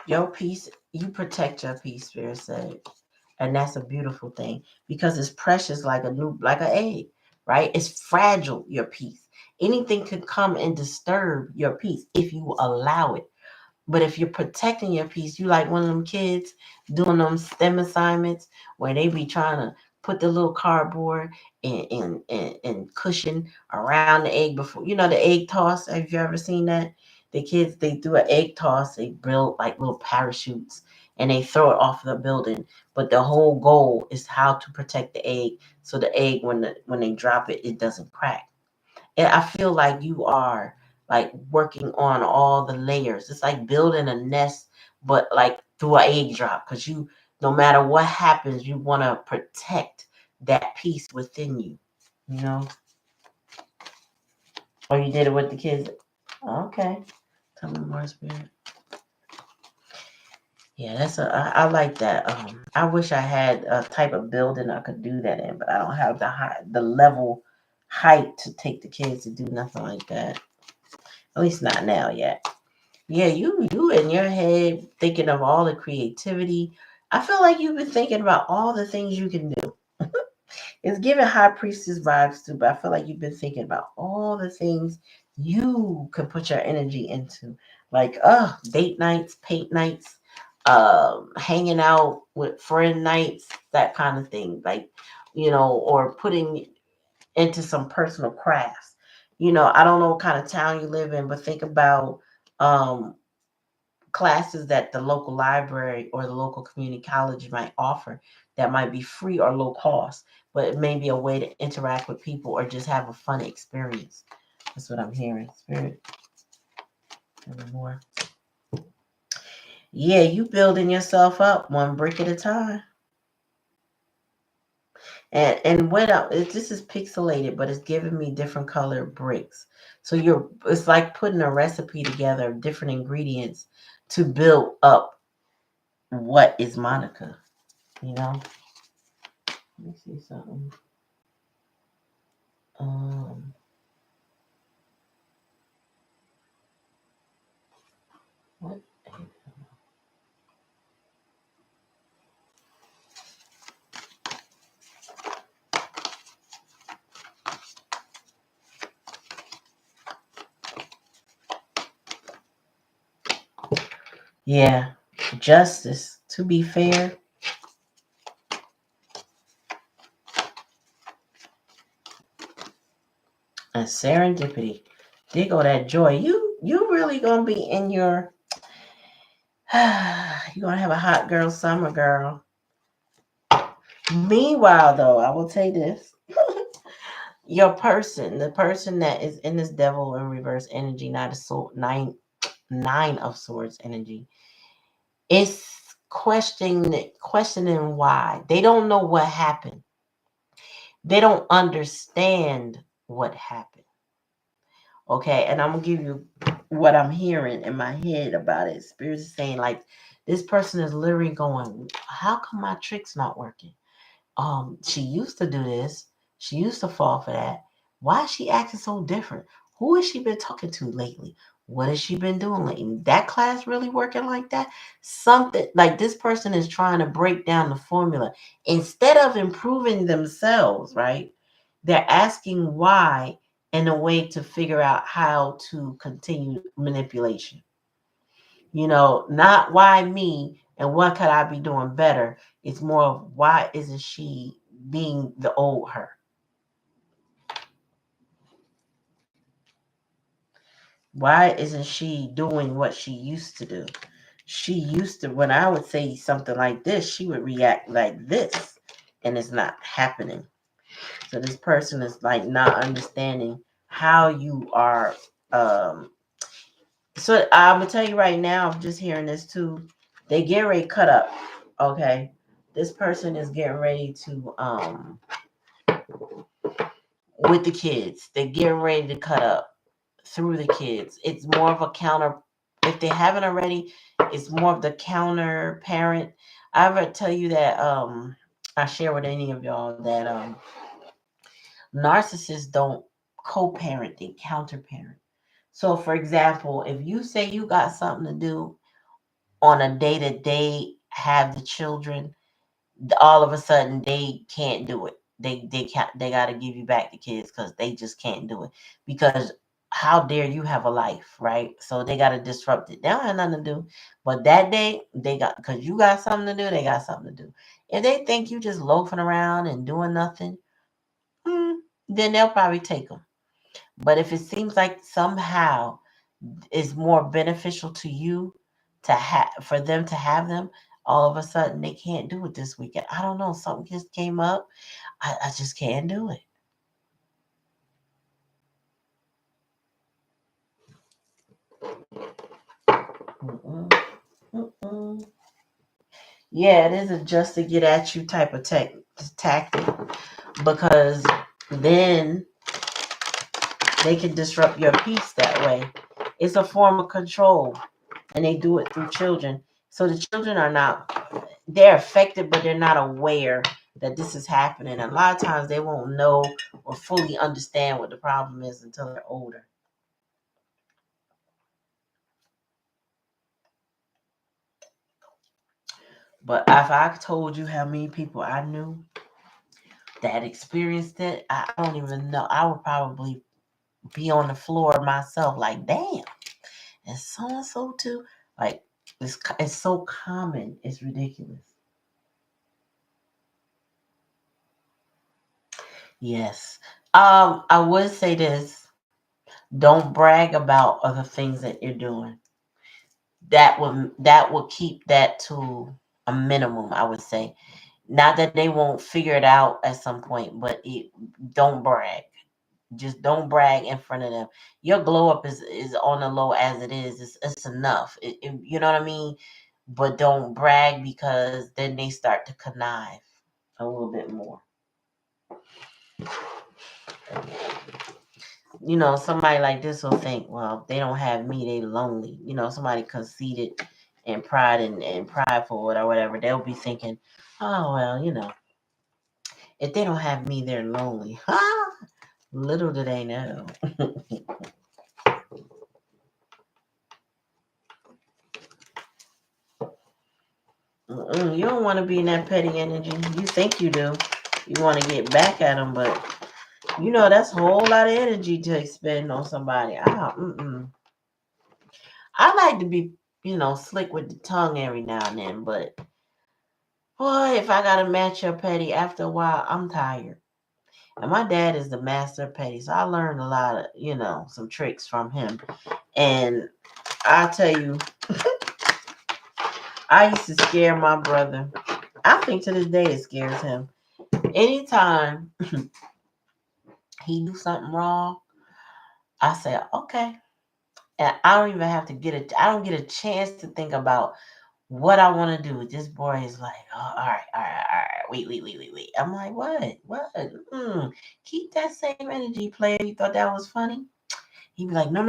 Your peace, you protect your peace, Spirit said. And that's a beautiful thing because it's precious like like an egg, right? It's fragile, your peace. Anything could come and disturb your peace if you allow it. But if you're protecting your peace, you like one of them kids doing them STEM assignments where they be trying to put the little cardboard and cushion around the egg before, you know, the egg toss. Have you ever seen that? The kids, they do an egg toss, they build like little parachutes and they throw it off the building. But the whole goal is how to protect the egg so the egg, when they drop it, it doesn't crack. And I feel like you are like working on all the layers. It's like building a nest, but like through an egg drop. Because no matter what happens, you want to protect that piece within you. You know? Or you did it with the kids. Okay. Tell me more, Spirit. Yeah, I like that. I wish I had a type of building I could do that in, but I don't have the level height to take the kids to do nothing like that. At least not now yet. Yeah, you in your head thinking of all the creativity. I feel like you've been thinking about all the things you can do. It's giving high priestess vibes too, but I feel like you've been thinking about all the things you could put your energy into. Like, date nights, paint nights, hanging out with friend nights, that kind of thing. Like, or putting into some personal crafts. I don't know what kind of town you live in, but think about um classes that the local library or the local community college might offer that might be free or low cost, but it may be a way to interact with people or just have a fun experience. That's what I'm hearing, Spirit. Any more? Yeah, you building yourself up one brick at a time. And when this is pixelated, but it's giving me different colored bricks. So it's like putting a recipe together of different ingredients to build up what is Monica, you know? Let me see something. Um, what? Yeah, justice. To be fair, and serendipity. There go that joy. You really gonna be in your. You're gonna have a hot girl summer, girl. Meanwhile, though, I will say this: the person that is in this devil in reverse energy, not a soul, nine of swords energy, is questioning why. They don't know what happened. They don't understand what happened. Okay, and I'm gonna give you what I'm hearing in my head about it. Spirit is saying like this person is literally going, how come my trick's not working? She used to do this. She used to fall for that. Why is she acting so different? Who has she been talking to lately? What has she been doing lately? That class really working like that? Something like this person is trying to break down the formula instead of improving themselves, right? They're asking why in a way to figure out how to continue manipulation. Not why me and what could I be doing better. It's more of why isn't she being the old her? Why isn't she doing what she used to do? She used to, when I would say something like this, she would react like this, and it's not happening. So this person is like not understanding how you are. So I'm gonna tell you right now, I'm just hearing this too. They get ready to cut up. Okay. This person is getting ready to with the kids. They're getting ready to cut up through the kids. It's more of a counter if they haven't already, it's more of the counter parent. I ever tell you that I share with any of y'all that narcissists don't co-parent, they counter-parent. So for example, if you say you got something to do on a day that they have the children, all of a sudden they can't do it. They can't. They got to give you back the kids because they just can't do it. Because how dare you have a life, right? So they got to disrupt it. They don't have nothing to do. But that day they got because you got something to do. They got something to do. If they think you just loafing around and doing nothing, then they'll probably take them. But if it seems like somehow is more beneficial to you to have for them to have them, all of a sudden they can't do it this weekend. I don't know. Something just came up. I just can't do it. Mm-mm, mm-mm. Yeah, it is a just to get at you type of tactic because then they can disrupt your peace that way. It's a form of control, and they do it through children. So the children are not, they're affected, but they're not aware that this is happening. A lot of times they won't know or fully understand what the problem is until they're older. But if I told you how many people I knew that experienced it, I don't even know. I would probably be on the floor myself, like, damn, and so and so too. Like, it's so common, it's ridiculous. Yes. I would say this: don't brag about other things that you're doing. That will keep that to a minimum. I would say, not that they won't figure it out at some point, but don't brag. Just don't brag in front of them. Your glow up is on the low as it is. It's enough. You know what I mean? But don't brag because then they start to connive a little bit more. Somebody like this will think, well, if they don't have me, they lonely. Somebody conceited and and prideful or whatever, they'll be thinking, oh well, if they don't have me, they're lonely. Little do they know. You don't want to be in that petty energy. You think you do. You want to get back at them, but that's a whole lot of energy to expend on somebody. I like to be, slick with the tongue every now and then, but boy, if I gotta match your petty after a while, I'm tired. And my dad is the master of petty, so I learned a lot of, some tricks from him. And I tell you, I used to scare my brother. I think to this day it scares him. Anytime he do something wrong, I say, okay. And I don't even have to I don't get a chance to think about what I want to do. This boy is like, oh, all right, all right, all right. Wait. I'm like, what? Keep that same energy, player. You thought that was funny? He be like, no.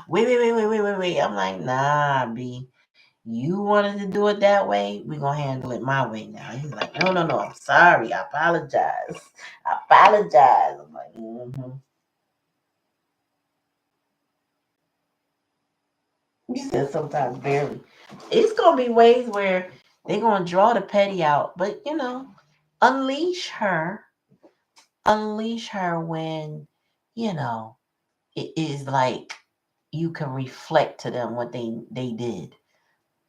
Wait. I'm like, nah, B. You wanted to do it that way. We're gonna handle it my way now. He's like, no. I'm sorry. I apologize. I'm like, You said sometimes barely. It's gonna be ways where they're gonna draw the petty out, but unleash her, unleash her when you know it is like you can reflect to them what they did.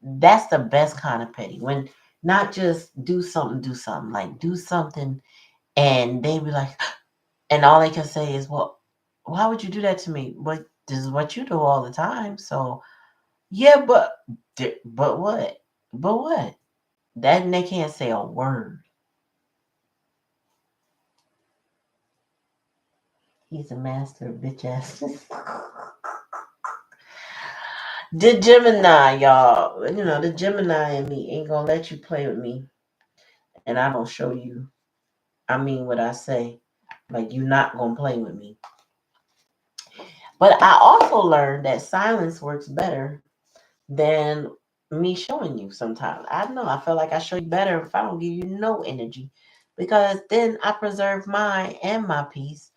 That's the best kind of petty. When not just do something, like do something, and they be like, and all they can say is, well, why would you do that to me? But this is what you do all the time, so. Yeah, but what? But what? That and they can't say a word. He's a master of bitch asses. The Gemini, y'all. The Gemini in me ain't gonna let you play with me, and I don't show you. I mean what I say. Like you're not gonna play with me. But I also learned that silence works better than me showing you sometimes. I don't know. I feel like I show you better if I don't give you no energy because then I preserve mine and my peace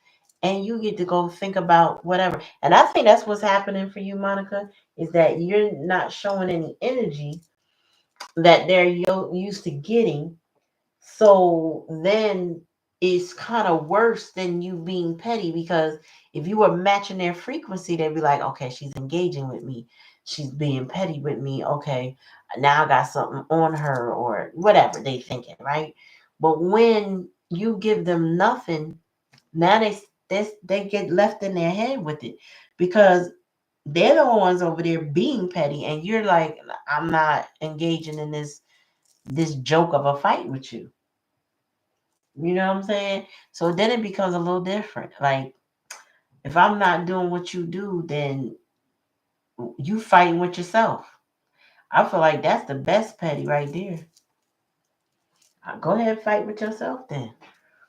and you get to go think about whatever. And I think that's what's happening for you, Monica, is that you're not showing any energy that they're used to getting. So then it's kind of worse than you being petty because if you were matching their frequency, they'd be like, okay, she's engaging with me. She's being petty with me. Okay, now I got something on her or whatever they thinking, right? But when you give them nothing, now they get left in their head with it because they're the ones over there being petty, and you're like, I'm not engaging in this joke of a fight with you. You know what I'm saying? So then it becomes a little different. Like if I'm not doing what you do, then you fighting with yourself. I feel like that's the best petty right there. Go ahead and fight with yourself then.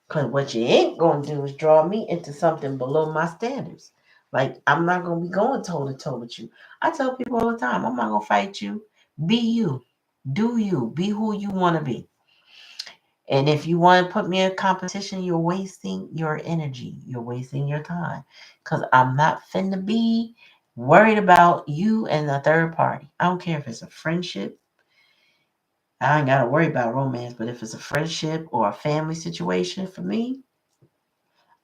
Cause what you ain't gonna do is draw me into something below my standards. Like I'm not gonna be going toe to toe with you. I tell people all the time, I'm not gonna fight you. Be you. Do you. Be who you wanna be. And if you want to put me in competition, you're wasting your energy. You're wasting your time. Because I'm not finna be worried about you and the third party. I don't care if it's a friendship. I ain't got to worry about romance. But if it's a friendship or a family situation for me,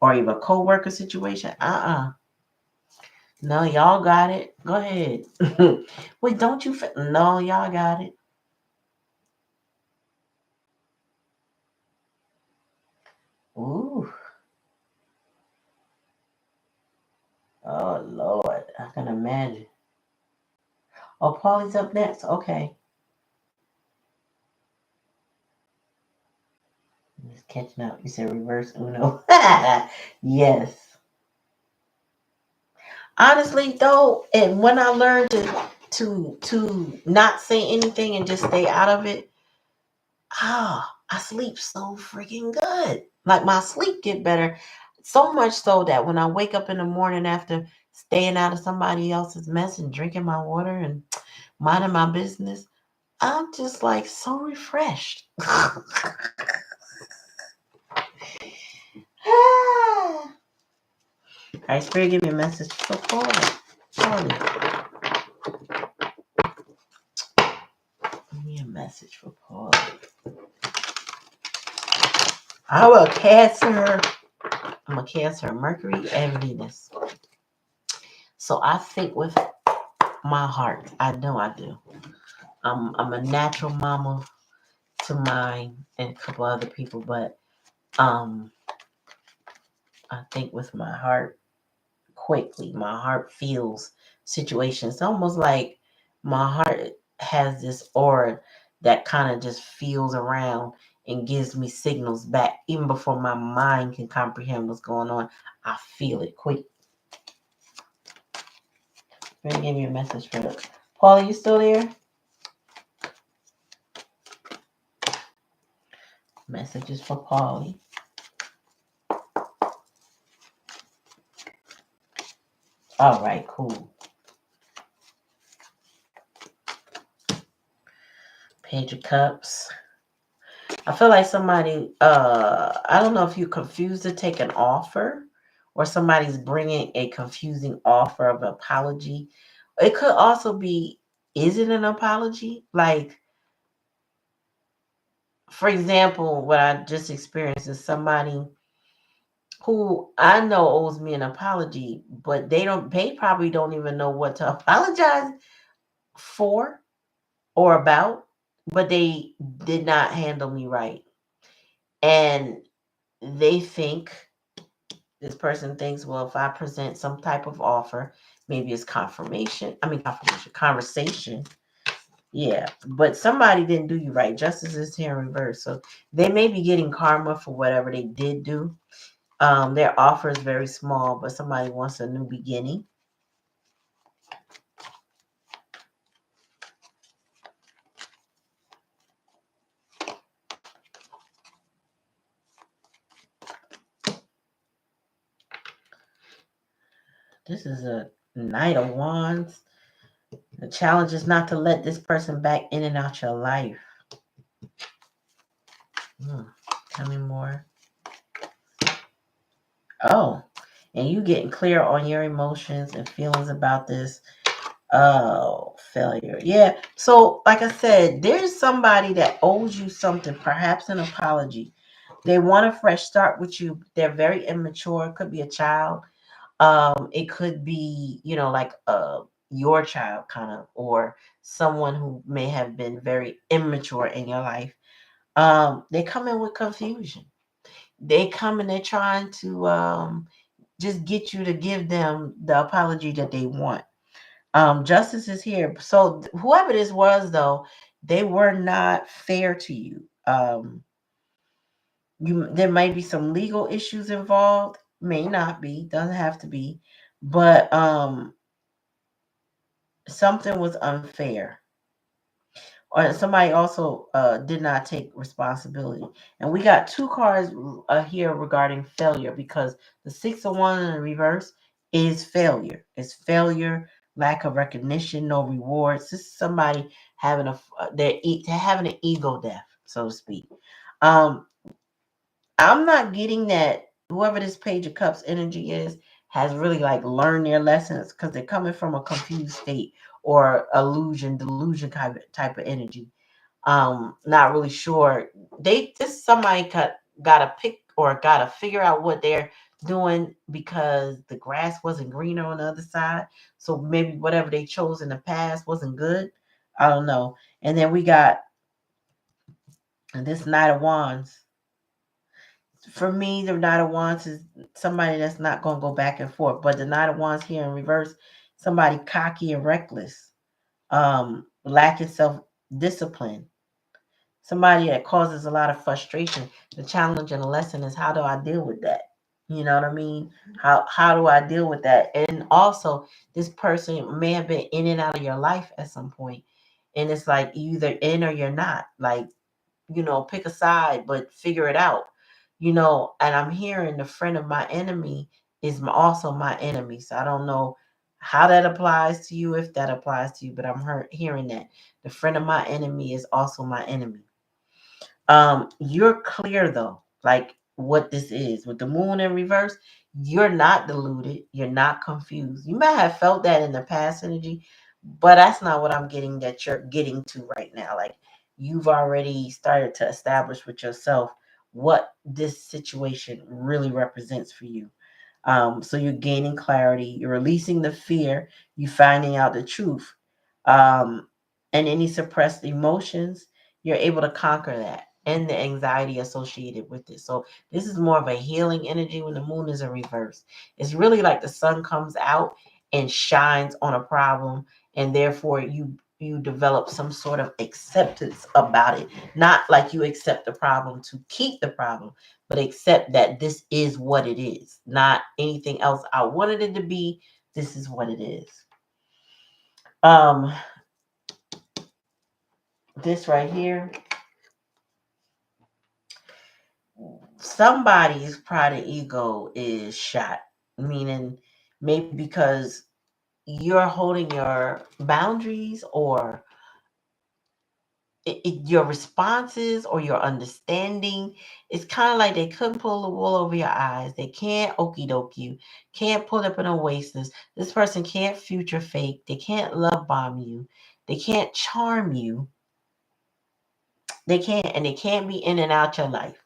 or even a co-worker situation, no, y'all got it. Go ahead. Wait, don't you? No, y'all got it. Ooh. Oh, Lord. I can imagine. Oh, Paulie's up next. Okay. Just catching up. You said reverse Uno. Yes. Honestly, though, and when I learned to not say anything and just stay out of it, I sleep so freaking good. Like my sleep get better, so much so that when I wake up in the morning after staying out of somebody else's mess and drinking my water and minding my business, I'm just like so refreshed. All right, Spirit, give me a message for Paul. Give me a message for Paul. I will Cancer. I'm a Cancer, Mercury, and Venus. So I think with my heart. I know I do. I'm a natural mama to mine and a couple other people, but um, I think with my heart quickly. My heart feels situations. It's almost like my heart has this aura that kind of just feels around and gives me signals back even before my mind can comprehend what's going on. I feel it quick. Let me give you a message for Paula, you still there? Messages for Polly. All right, cool. Page of Cups. I feel like somebody, I don't know if you're confused to take an offer or somebody's bringing a confusing offer of apology. It could also be, is it an apology? Like, for example, what I just experienced is somebody who I know owes me an apology, but they probably don't even know what to apologize for or about, but they did not handle me right. And they think, this person thinks, well, if I present some type of offer, maybe it's conversation. Yeah, but somebody didn't do you right. Justice is here in reverse. So they may be getting karma for whatever they did do. Their offer is very small, but somebody wants a new beginning. This is a Knight of Wands. The challenge is not to let this person back in and out your life. Tell me more. Oh, and you getting clear on your emotions and feelings about this. Oh, failure. Yeah. So, like I said, there's somebody that owes you something, perhaps an apology. They want a fresh start with you. They're very immature. It could be a child. It could be, like your child kind of, or someone who may have been very immature in your life. They come in with confusion. They come and they're trying to just get you to give them the apology that they want. Justice is here. So whoever this was, though, they were not fair to you. There might be some legal issues involved. May not be. Doesn't have to be. But something was unfair. Or somebody also did not take responsibility. And we got two cards here regarding failure, because the 6 of Wands in the reverse is failure. It's failure, lack of recognition, no rewards. This is somebody having they're having an ego death, so to speak. Um, I'm not getting that whoever this Page of Cups energy is has really like learned their lessons, because they're coming from a confused state or delusion type of energy. Not really sure. Somebody gotta pick or gotta figure out what they're doing, because the grass wasn't greener on the other side. So maybe whatever they chose in the past wasn't good. I don't know. And then we got this Knight of Wands. For me, the Knight of Wands is somebody that's not gonna go back and forth. But the Knight of Wands here in reverse, somebody cocky and reckless, lacking self-discipline. Somebody that causes a lot of frustration. The challenge and the lesson is, how do I deal with that? You know what I mean? How do I deal with that? And also, this person may have been in and out of your life at some point, and it's like you either in or you're not. Like, pick a side, but figure it out. And I'm hearing the friend of my enemy is also my enemy. So I don't know how that applies to you, if that applies to you, but I'm hearing that the friend of my enemy is also my enemy. You're clear though, like what this is with the moon in reverse. You're not deluded. You're not confused. You might have felt that in the past energy, but that's not what I'm getting that you're getting to right now. Like, you've already started to establish with yourself what this situation really represents for you. So you're gaining clarity. You're releasing the fear. You're finding out the truth. Um, and any suppressed emotions, you're able to conquer that and the anxiety associated with it. So this is more of a healing energy when the moon is in reverse. It's really like the sun comes out and shines on a problem, and therefore you develop some sort of acceptance about it. Not like you accept the problem to keep the problem, but accept that this is what it is, not anything else I wanted it to be. This is what it is. Um, this right here, somebody's pride and ego is shot. Meaning, maybe because you're holding your boundaries, or your responses, or your understanding. It's kind of like they couldn't pull the wool over your eyes. They can't okie doke you, can't pull up an oasis. This person can't future fake. They can't love bomb you. They can't charm you. They can't, and they can't be in and out your life.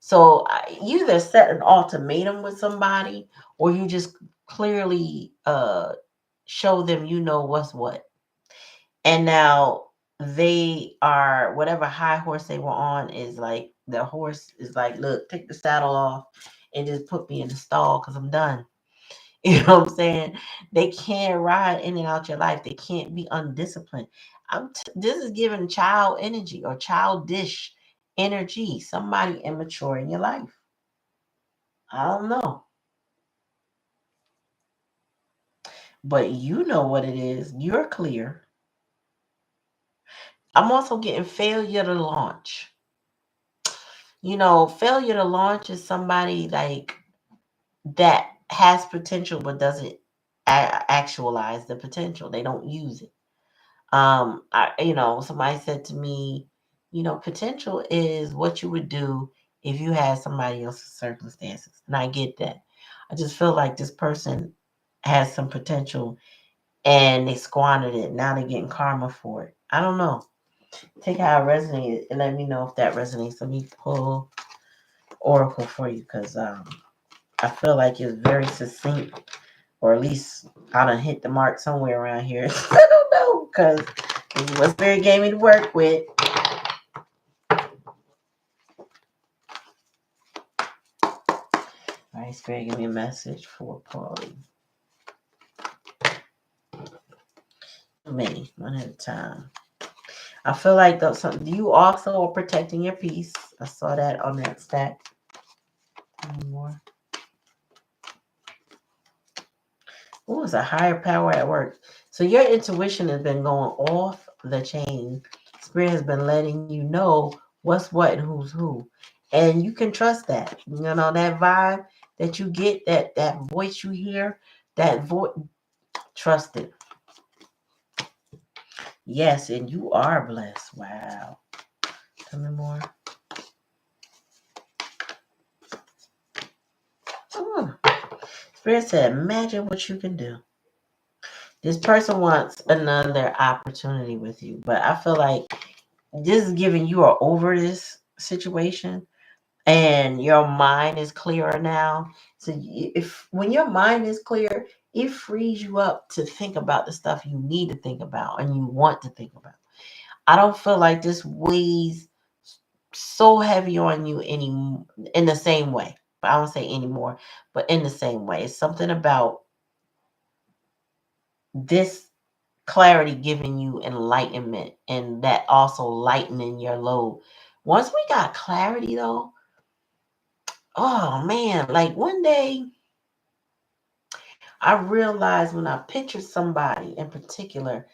So you either set an ultimatum with somebody, or you just clearly show them you know what's what. And now they are, whatever high horse they were on is like, the horse is like, look, take the saddle off and just put me in the stall because I'm done. You know what I'm saying? They can't ride in and out your life. They can't be undisciplined. This is giving child energy or childish energy. Somebody immature in your life. I don't know. But you know what it is. You're clear. I'm also getting failure to launch. Failure to launch is somebody like that has potential but doesn't actualize the potential. They don't use it. Somebody said to me, potential is what you would do if you had somebody else's circumstances. And I get that. I just feel like this person has some potential and they squandered it. Now they're getting karma for it. I don't know. Take how it resonated and let me know if that resonates. Let me pull Oracle for you, because I feel like it's very succinct, or at least I done hit the mark somewhere around here. I don't know, because this is what Spirit gave me to work with. All right, Spirit, give me a message for Paulie. Many, one at a time. I feel like you also are protecting your peace. I saw that on that stack. One more. Oh, it's a higher power at work. So your intuition has been going off the chain. Spirit has been letting you know what's what and who's who. And you can trust that. That vibe that you get, that voice you hear, that voice, trust it. Yes, and you are blessed. Wow. Tell me more. Spirit said, imagine what you can do. This person wants another opportunity with you, but I feel like this is giving you are over this situation and your mind is clearer now. So if when your mind is clear, it frees you up to think about the stuff you need to think about and you want to think about. I don't feel like this weighs so heavy on you in the same way. But I don't say anymore, but in the same way. It's something about this clarity giving you enlightenment, and that also lightening your load. Once we got clarity though, oh man, like one day I realized when I pictured somebody in particular,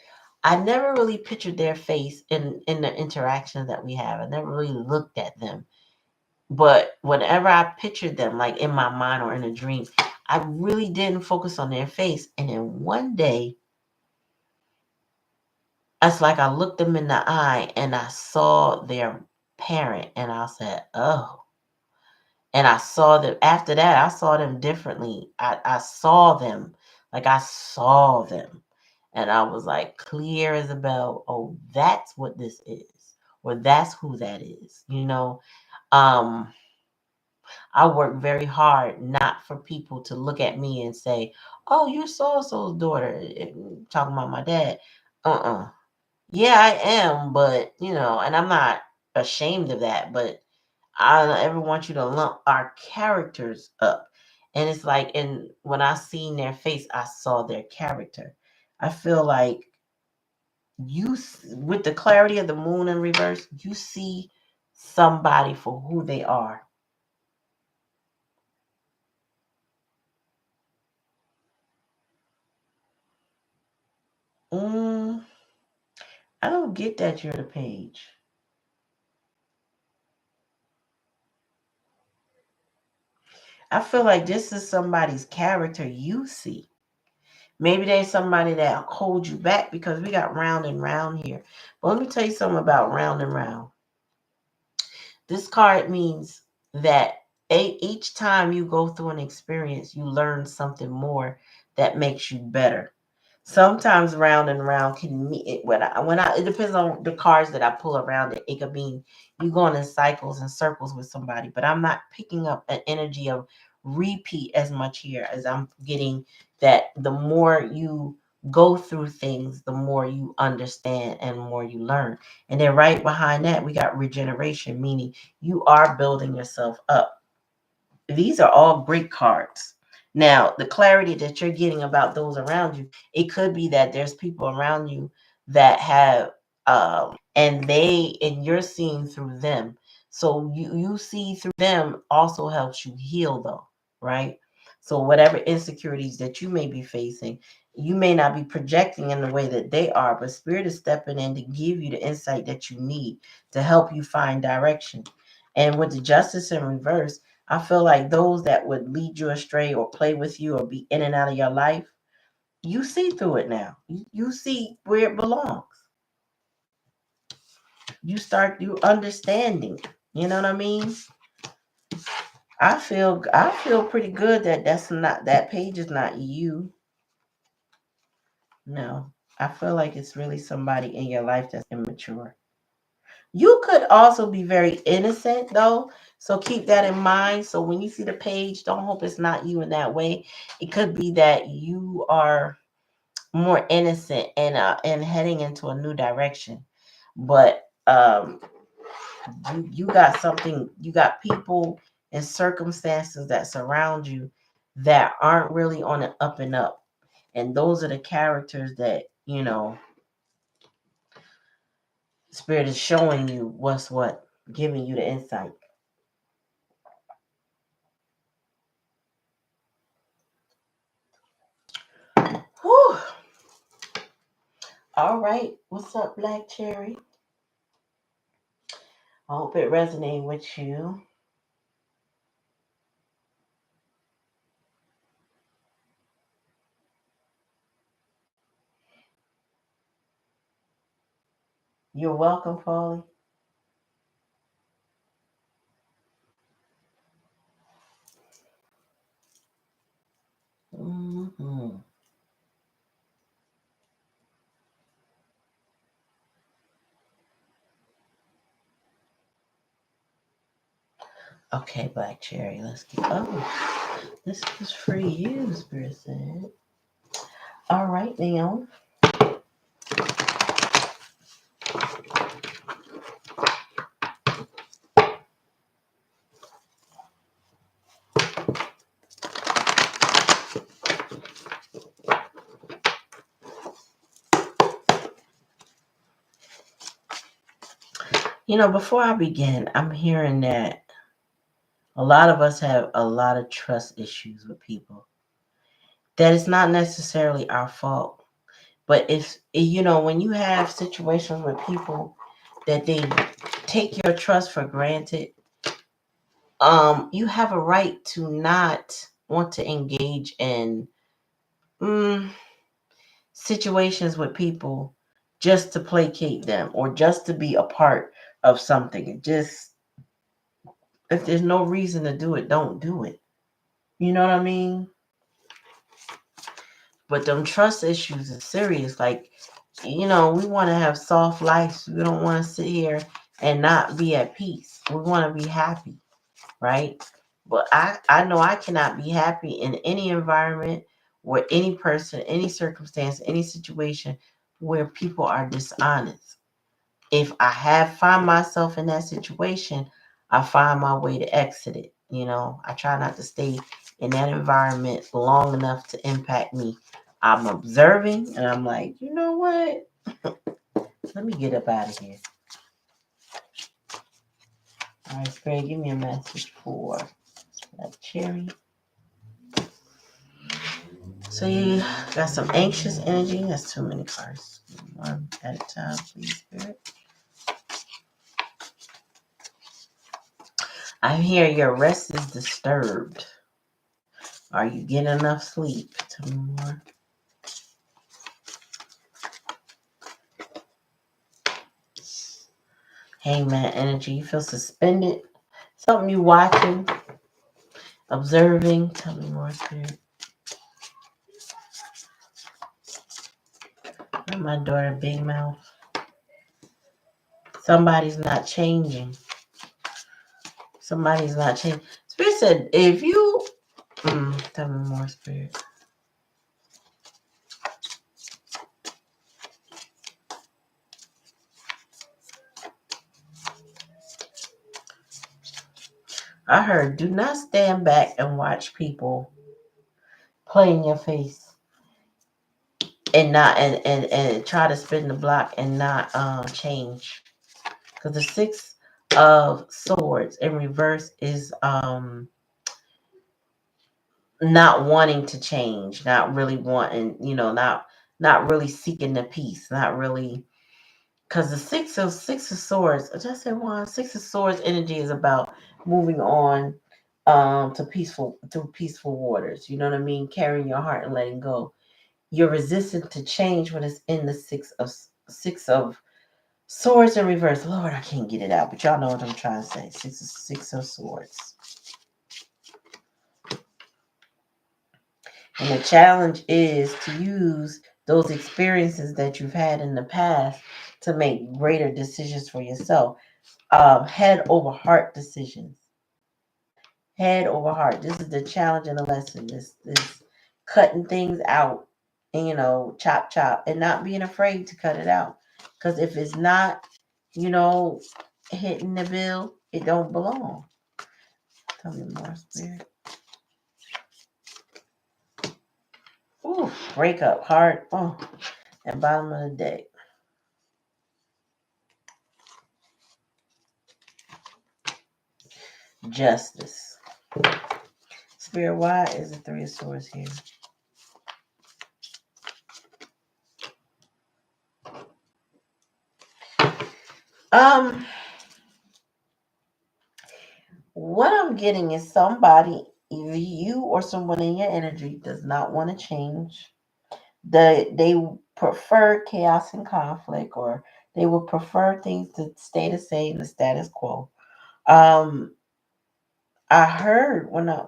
I never really pictured their face in the interactions that we have. I never really looked at them. But whenever I pictured them, like in my mind or in a dream, I really didn't focus on their face. And then one day, it's like I looked them in the eye and I saw their parent, and I said, oh. And I saw them after that, I saw them differently. I saw them, like I saw them. And I was like, clear as a bell. Oh, that's what this is. Or that's who that is. Um, I work very hard not for people to look at me and say, oh, you're so-and-so's daughter. Talking about my dad. Uh-uh. Yeah, I am, but, and I'm not ashamed of that, but I don't ever want you to lump our characters up. And it's like, and when I seen their face, I saw their character. I feel like with the clarity of the moon in reverse, you see somebody for who they are. Mm, I don't get that you're the page. I feel like this is somebody's character you see. Maybe there's somebody that holds you back because we got round and round here. But let me tell you something about round and round. This card means that each time you go through an experience, you learn something more that makes you better. Sometimes round and round can mean it it depends on the cards that I pull around it. It could mean you going in cycles and circles with somebody, but I'm not picking up an energy of repeat as much here as I'm getting that the more you go through things, the more you understand and more you learn. And then right behind that, we got regeneration, meaning you are building yourself up. These are all great cards. Now, the clarity that you're getting about those around you, it could be that there's people around you that have, and you're seeing through them. So you see through them also helps you heal, though, right? So whatever insecurities that you may be facing, you may not be projecting in the way that they are, but Spirit is stepping in to give you the insight that you need to help you find direction. And with the Justice in reverse, I feel like those that would lead you astray or play with you or be in and out of your life, you see through it now. You see where it belongs. You understanding. You know what I mean? I feel pretty good that that page is not you. No. I feel like it's really somebody in your life that's immature. You could also be very innocent though. So keep that in mind. So when you see the page, don't hope it's not you in that way. It could be that you are more innocent and heading into a new direction. But you got something, you got people and circumstances that surround you that aren't really on an up and up. And those are the characters that, Spirit is showing you what's what, giving you the insight. Whew. All right. What's up, Black Cherry? I hope it resonates with you. You're welcome, Paulie. Mm-hmm. Okay, Black Cherry, let's get. Oh, this is for you, Spirit said. All right, now. Before I begin, I'm hearing that a lot of us have a lot of trust issues with people. That is not necessarily our fault. But when you have situations with people that they take your trust for granted, you have a right to not want to engage in situations with people just to placate them or just to be a part of something. It just, if there's no reason to do it, don't do it. You know what I mean? But them trust issues is serious. Like, we want to have soft lives. We don't want to sit here and not be at peace. We want to be happy, right? But I know I cannot be happy in any environment where any person, any circumstance, any situation where people are dishonest. If find myself in that situation, I find my way to exit it. I try not to stay in that environment long enough to impact me. I'm observing and I'm like, you know what? Let me get up out of here. All right, Spirit, give me a message for that cherry. So you got some anxious energy. That's too many cards. One at a time, please, Spirit. I hear your rest is disturbed. Are you getting enough sleep? Tell me more. Hangman energy. You feel suspended. Something you watching, observing. Tell me more, Spirit. And my daughter, Big Mouth. Somebody's not changing. Somebody's not changing. Spirit said, if you... tell me more, Spirit. I heard, do not stand back and watch people play in your face and not and try to spin the block and not change. Because the Six of Swords in reverse is not wanting to change, not really wanting, not really seeking the peace, not really. Because the Six of Swords, I just said one. Six of Swords energy is about moving on to peaceful waters. You know what I mean? Carrying your heart and letting go. You're resistant to change when it's in the Six of Swords in reverse. Lord, I can't get it out, but y'all know what I'm trying to say. Six of Swords. And the challenge is to use those experiences that you've had in the past to make greater decisions for yourself. Head over heart decisions. Head over heart. This is the challenge and the lesson. This cutting things out, and, chop chop, and not being afraid to cut it out. Because if it's not, hitting the bill, it don't belong. Tell me more, Spirit. Ooh, breakup, heart. Oh, and bottom of the deck. Justice. Spirit, why is the Three of Swords here? What I'm getting is somebody, either you or someone in your energy, does not want to change. They prefer chaos and conflict, or they would prefer things to stay the same, the status quo. Um, I heard when I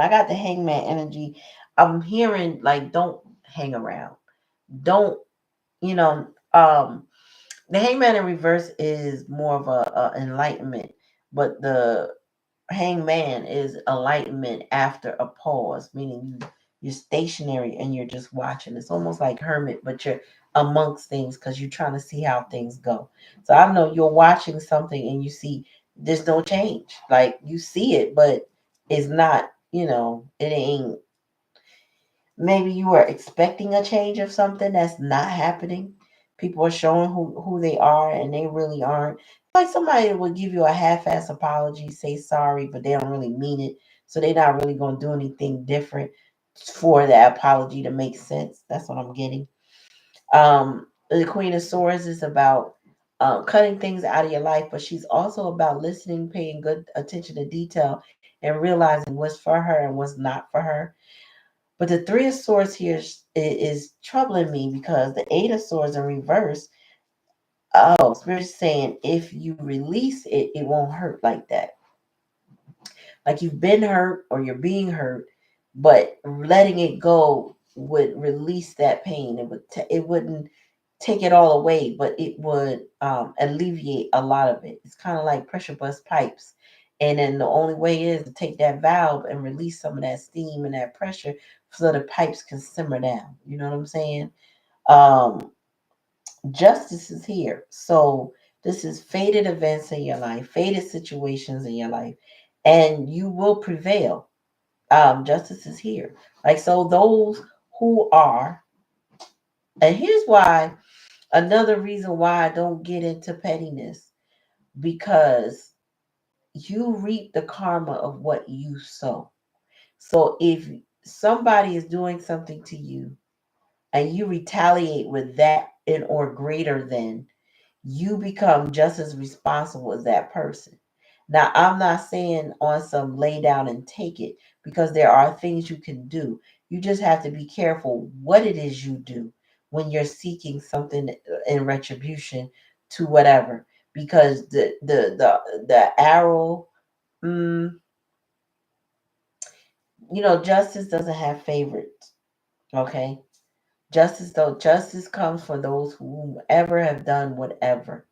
got the Hangman energy, I'm hearing like, don't hang around, don't you know. The Hangman in reverse is more of a enlightenment, but the Hangman is enlightenment after a pause, meaning you're stationary and you're just watching. It's almost like hermit, but you're amongst things because you're trying to see how things go. So I know you're watching something and you see there's no change. Like you see it, but it's not. It ain't. Maybe you are expecting a change of something that's not happening. People are showing who they are and they really aren't. Like somebody will give you a half-ass apology, say sorry, but they don't really mean it. So they're not really going to do anything different for that apology to make sense. That's what I'm getting. The Queen of Swords is about cutting things out of your life, but she's also about listening, paying good attention to detail, and realizing what's for her and what's not for her. But the Three of Swords here is troubling me because the Eight of Swords in reverse. Oh, Spirit's saying if you release it, it won't hurt like that. Like you've been hurt or you're being hurt, but letting it go would release that pain. It wouldn't take it all away, but it would alleviate a lot of it. It's kind of like pressure bust pipes. And then the only way is to take that valve and release some of that steam and that pressure so the pipes can simmer down. You know what I'm saying? Um, Justice is here. So this is fated events in your life, fated situations in your life, and you will prevail. Justice is here. Like, so those who are, and here's why, another reason why I don't get into pettiness, because you reap the karma of what you sow. So if somebody is doing something to you and you retaliate with that and or greater than, you become just as responsible as that person. Now, I'm not saying on some lay down and take it, because there are things you can do. You just have to be careful what it is you do when you're seeking something in retribution to whatever, because the arrow, mm, justice doesn't have favorites. Okay, justice comes for those who ever have done whatever.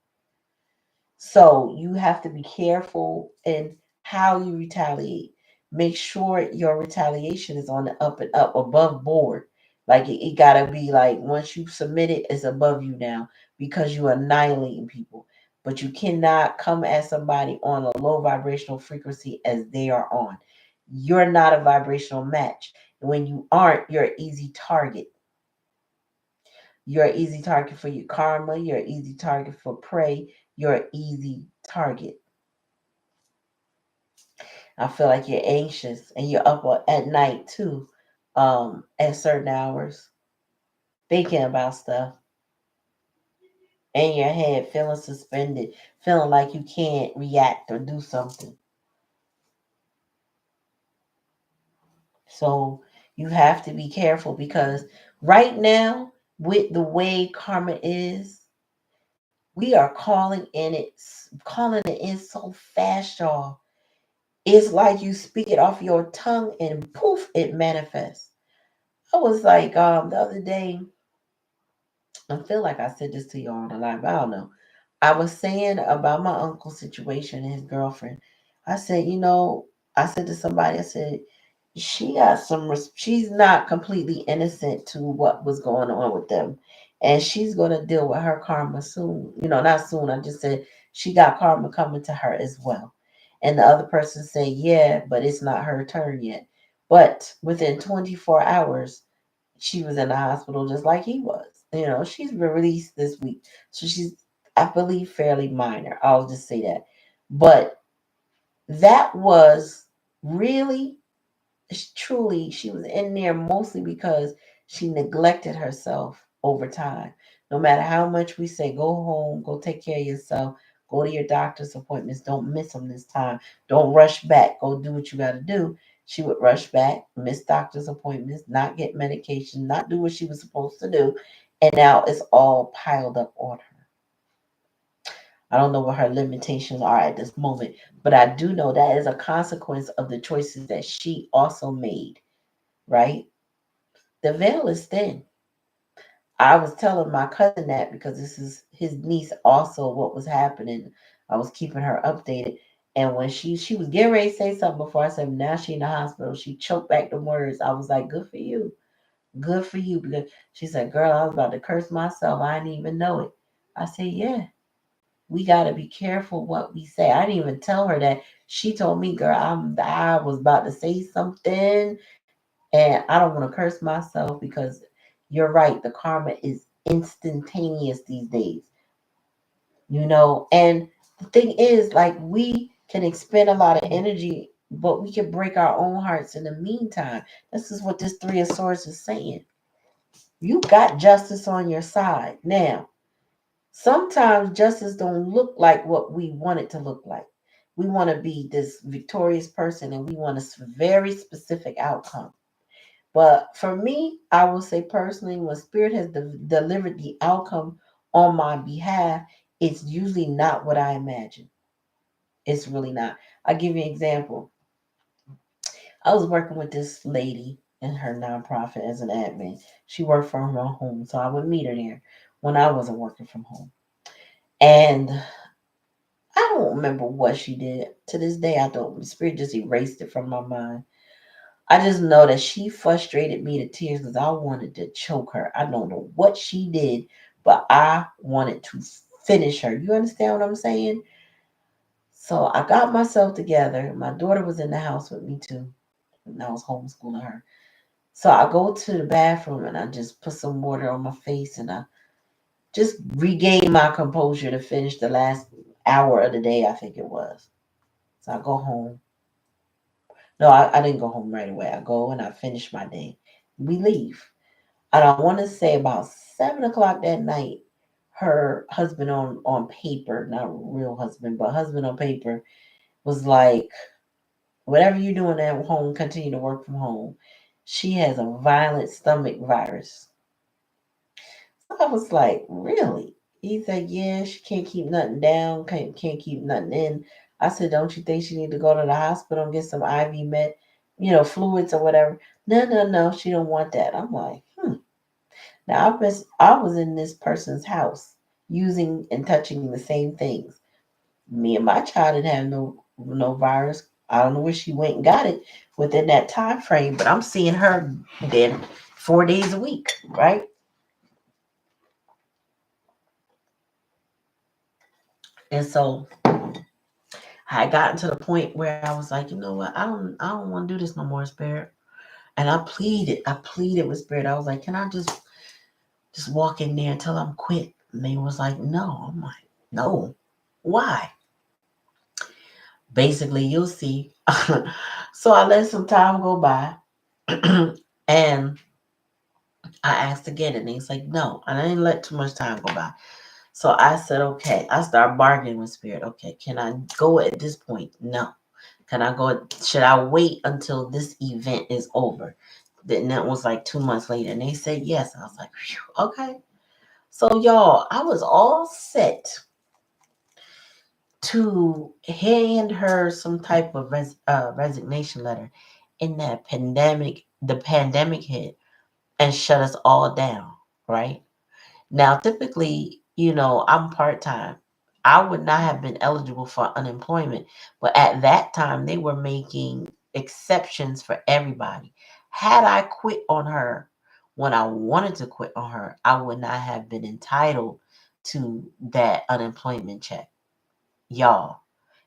So you have to be careful in how you retaliate. Make sure your retaliation is on the up and up, above board. Like it gotta be like, once you submit it, it's above you now, because you're annihilating people. But you cannot come at somebody on a low vibrational frequency as they are on. You're not a vibrational match. And when you aren't, you're an easy target. You're an easy target for your karma. You're an easy target for prey. You're an easy target. I feel like you're anxious and you're up at night too, at certain hours, thinking about stuff in your head, feeling suspended, feeling like you can't react or do something. So you have to be careful, because right now, with the way karma is, we are calling it in so fast, y'all. It's like you speak it off your tongue and poof, it manifests. I was like, the other day, I feel like I said this to y'all on the live. I don't know. I was saying about my uncle's situation and his girlfriend. I said, I said to somebody, I said, she's not completely innocent to what was going on with them. And she's going to deal with her karma soon. Not soon. I just said she got karma coming to her as well. And the other person said, yeah, but it's not her turn yet. But within 24 hours, she was in the hospital just like he was. She's been released this week. So she's, I believe, fairly minor. I'll just say that. But that was really, truly, she was in there mostly because she neglected herself over time. No matter how much we say, go home, go take care of yourself, go to your doctor's appointments, don't miss them this time, don't rush back, go do what you got to do. She would rush back, miss doctor's appointments, not get medication, not do what she was supposed to do. And now it's all piled up on her. I don't know what her limitations are at this moment, but I do know that is a consequence of the choices that she also made, right? The veil is thin. I was telling my cousin that, because this is his niece also, what was happening. I was keeping her updated. And when she was getting ready to say something before I said, now she in the hospital, she choked back the words. I was like, good for you. Good for you. Because she said, girl, I was about to curse myself. I didn't even know it. I said, yeah, we got to be careful what we say. I didn't even tell her that. She told me, girl, I was about to say something, and I don't want to curse myself, because you're right. The karma is instantaneous these days, And the thing is, like, we can expend a lot of energy, but we can break our own hearts in the meantime. This is what this Three of Swords is saying. You got justice on your side. Now, sometimes justice don't look like what we want it to look like. We want to be this victorious person, and we want a very specific outcome. But for me, I will say personally, when Spirit has delivered the outcome on my behalf, it's usually not what I imagine. It's really not. I'll give you an example. I was working with this lady in her nonprofit as an admin. She worked from her home, so I would meet her there when I wasn't working from home. And I don't remember what she did. To this day, I don't. Spirit just erased it from my mind. I just know that she frustrated me to tears, because I wanted to choke her. I don't know what she did, but I wanted to finish her. You understand what I'm saying? So I got myself together. My daughter was in the house with me too, and I was homeschooling her. So I go to the bathroom and I just put some water on my face, and I just regain my composure to finish the last hour of the day, I think it was. So I go home. No, I didn't go home right away. I go and I finish my day. We leave. And I want to say about 7 o'clock that night, her husband on paper, not real husband, but husband on paper, was like, whatever you're doing at home, continue to work from home. She has a violent stomach virus. So I was like, really? He said, yeah, she can't keep nothing down, can't keep nothing in. I said, don't you think she need to go to the hospital and get some IV med, fluids or whatever? No, no, no, she don't want that. I'm like, Now I was in this person's house using and touching the same things. Me and my child didn't have no virus. I don't know where she went and got it within that time frame, but I'm seeing her then 4 days a week, right? And so I gotten to the point where I was like, you know what, I don't want to do this no more, Spirit. And I pleaded with Spirit. I was like, can I just walk in there until I'm quit? And they was like, no. I'm like, no. Why? Basically, you'll see. So I let some time go by, and I asked again, and he's like, no. And I didn't let too much time go by. So I said, okay. I started bargaining with Spirit. Okay, can I go at this point? No. Can I go? Should I wait until this event is over? Then that was like 2 months later, and they said yes. I was like, phew, okay. So y'all, I was all set to hand her some type of resignation letter, in that the pandemic hit and shut us all down, right? Now, typically, I'm part time. I would not have been eligible for unemployment, but at that time, they were making exceptions for everybody. Had I quit on her when I wanted to quit on her, I would not have been entitled to that unemployment check. Y'all,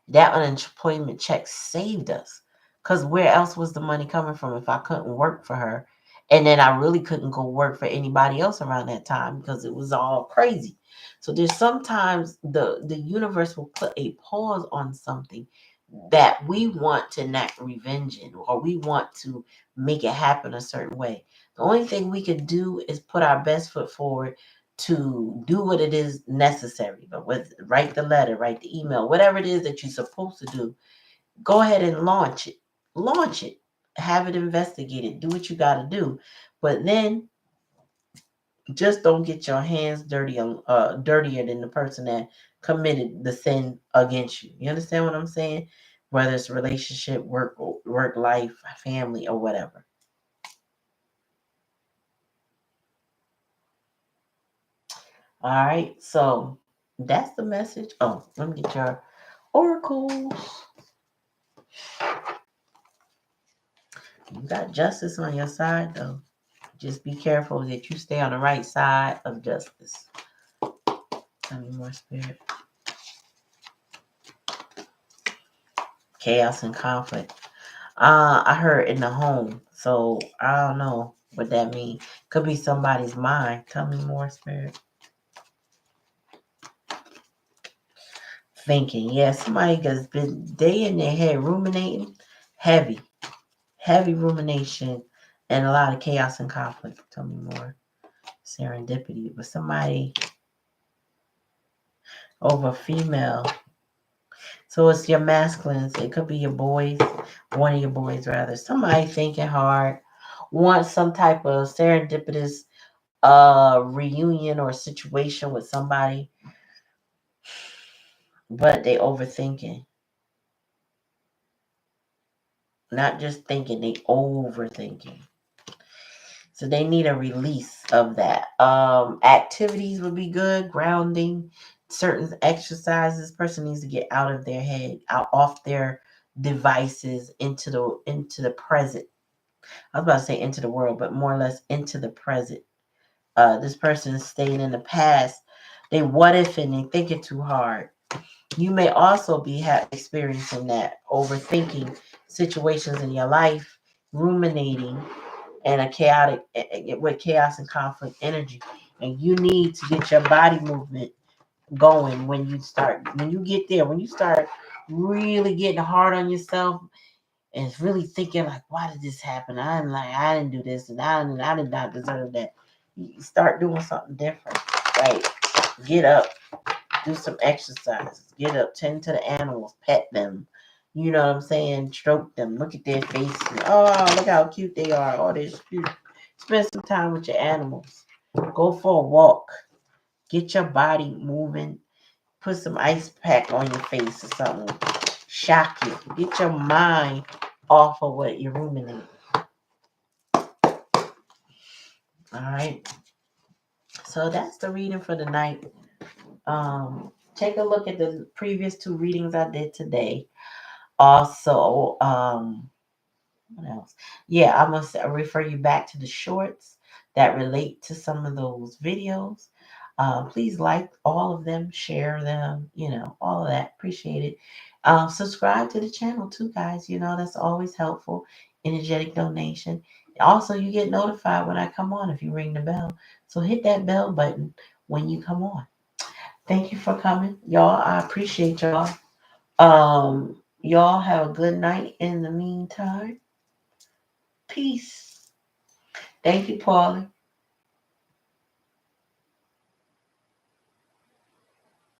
that unemployment check saved us. Because where else was the money coming from if I couldn't work for her? And then I really couldn't go work for anybody else around that time because it was all crazy. So there's sometimes the universe will put a pause on something that we want to enact revenge in, or we want to make it happen a certain way. The only thing we can do is put our best foot forward to do what it is necessary. But write the letter, write the email, whatever it is that you're supposed to do, go ahead and launch it. Launch it. Have it investigated. Do what you got to do. But then just don't get your hands dirty, dirtier than the person that committed the sin against you. You understand what I'm saying? Whether it's relationship, work life, family, or whatever. All right. So that's the message. Oh, let me get your oracles. You got justice on your side, though. Just be careful that you stay on the right side of justice. Tell me more, Spirit. Chaos and conflict. I heard in the home, so I don't know what that means. Could be somebody's mind. Tell me more, Spirit. Thinking. Yeah, somebody has been they in their head ruminating. Heavy. Heavy rumination and a lot of chaos and conflict. Tell me more. Serendipity. But somebody over female. So it's your masculines. It could be your boys, one of your boys rather. Somebody thinking hard, wants some type of serendipitous reunion or situation with somebody, but they overthinking. Not just thinking, they overthinking. So they need a release of that. Activities would be good, grounding, certain exercises. Person needs to get out of their head, out off their devices into the present. I was about to say into the world, but more or less into the present. This person is staying in the past. They what if and they thinking too hard. You may also be experiencing that, overthinking situations in your life, ruminating, and a chaotic with chaos and conflict energy. And you need to get your body movement going when you get there, when you start really getting hard on yourself and it's really thinking like, why did this happen? I'm like, I didn't do this, and I did not deserve that. You start doing something different. Right? Get up, do some exercises. Get up, tend to the animals, pet them. You know what I'm saying? Stroke them. Look at their faces. Oh, look how cute they are. Oh, they're cute. Spend some time with your animals. Go for a walk. Get your body moving. Put some ice pack on your face or something. Shock you. Get your mind off of what you're ruminating. All right. So that's the reading for the night. Take a look at the previous 2 readings I did today. Also, what else? Yeah, I must refer you back to the shorts that relate to some of those videos. Please like all of them, share them, all of that. Appreciate it. Subscribe to the channel too, guys. That's always helpful. Energetic donation. Also, you get notified when I come on if you ring the bell. So hit that bell button when you come on. Thank you for coming, y'all. I appreciate y'all. Y'all have a good night in the meantime. Peace. Thank you, Paulie.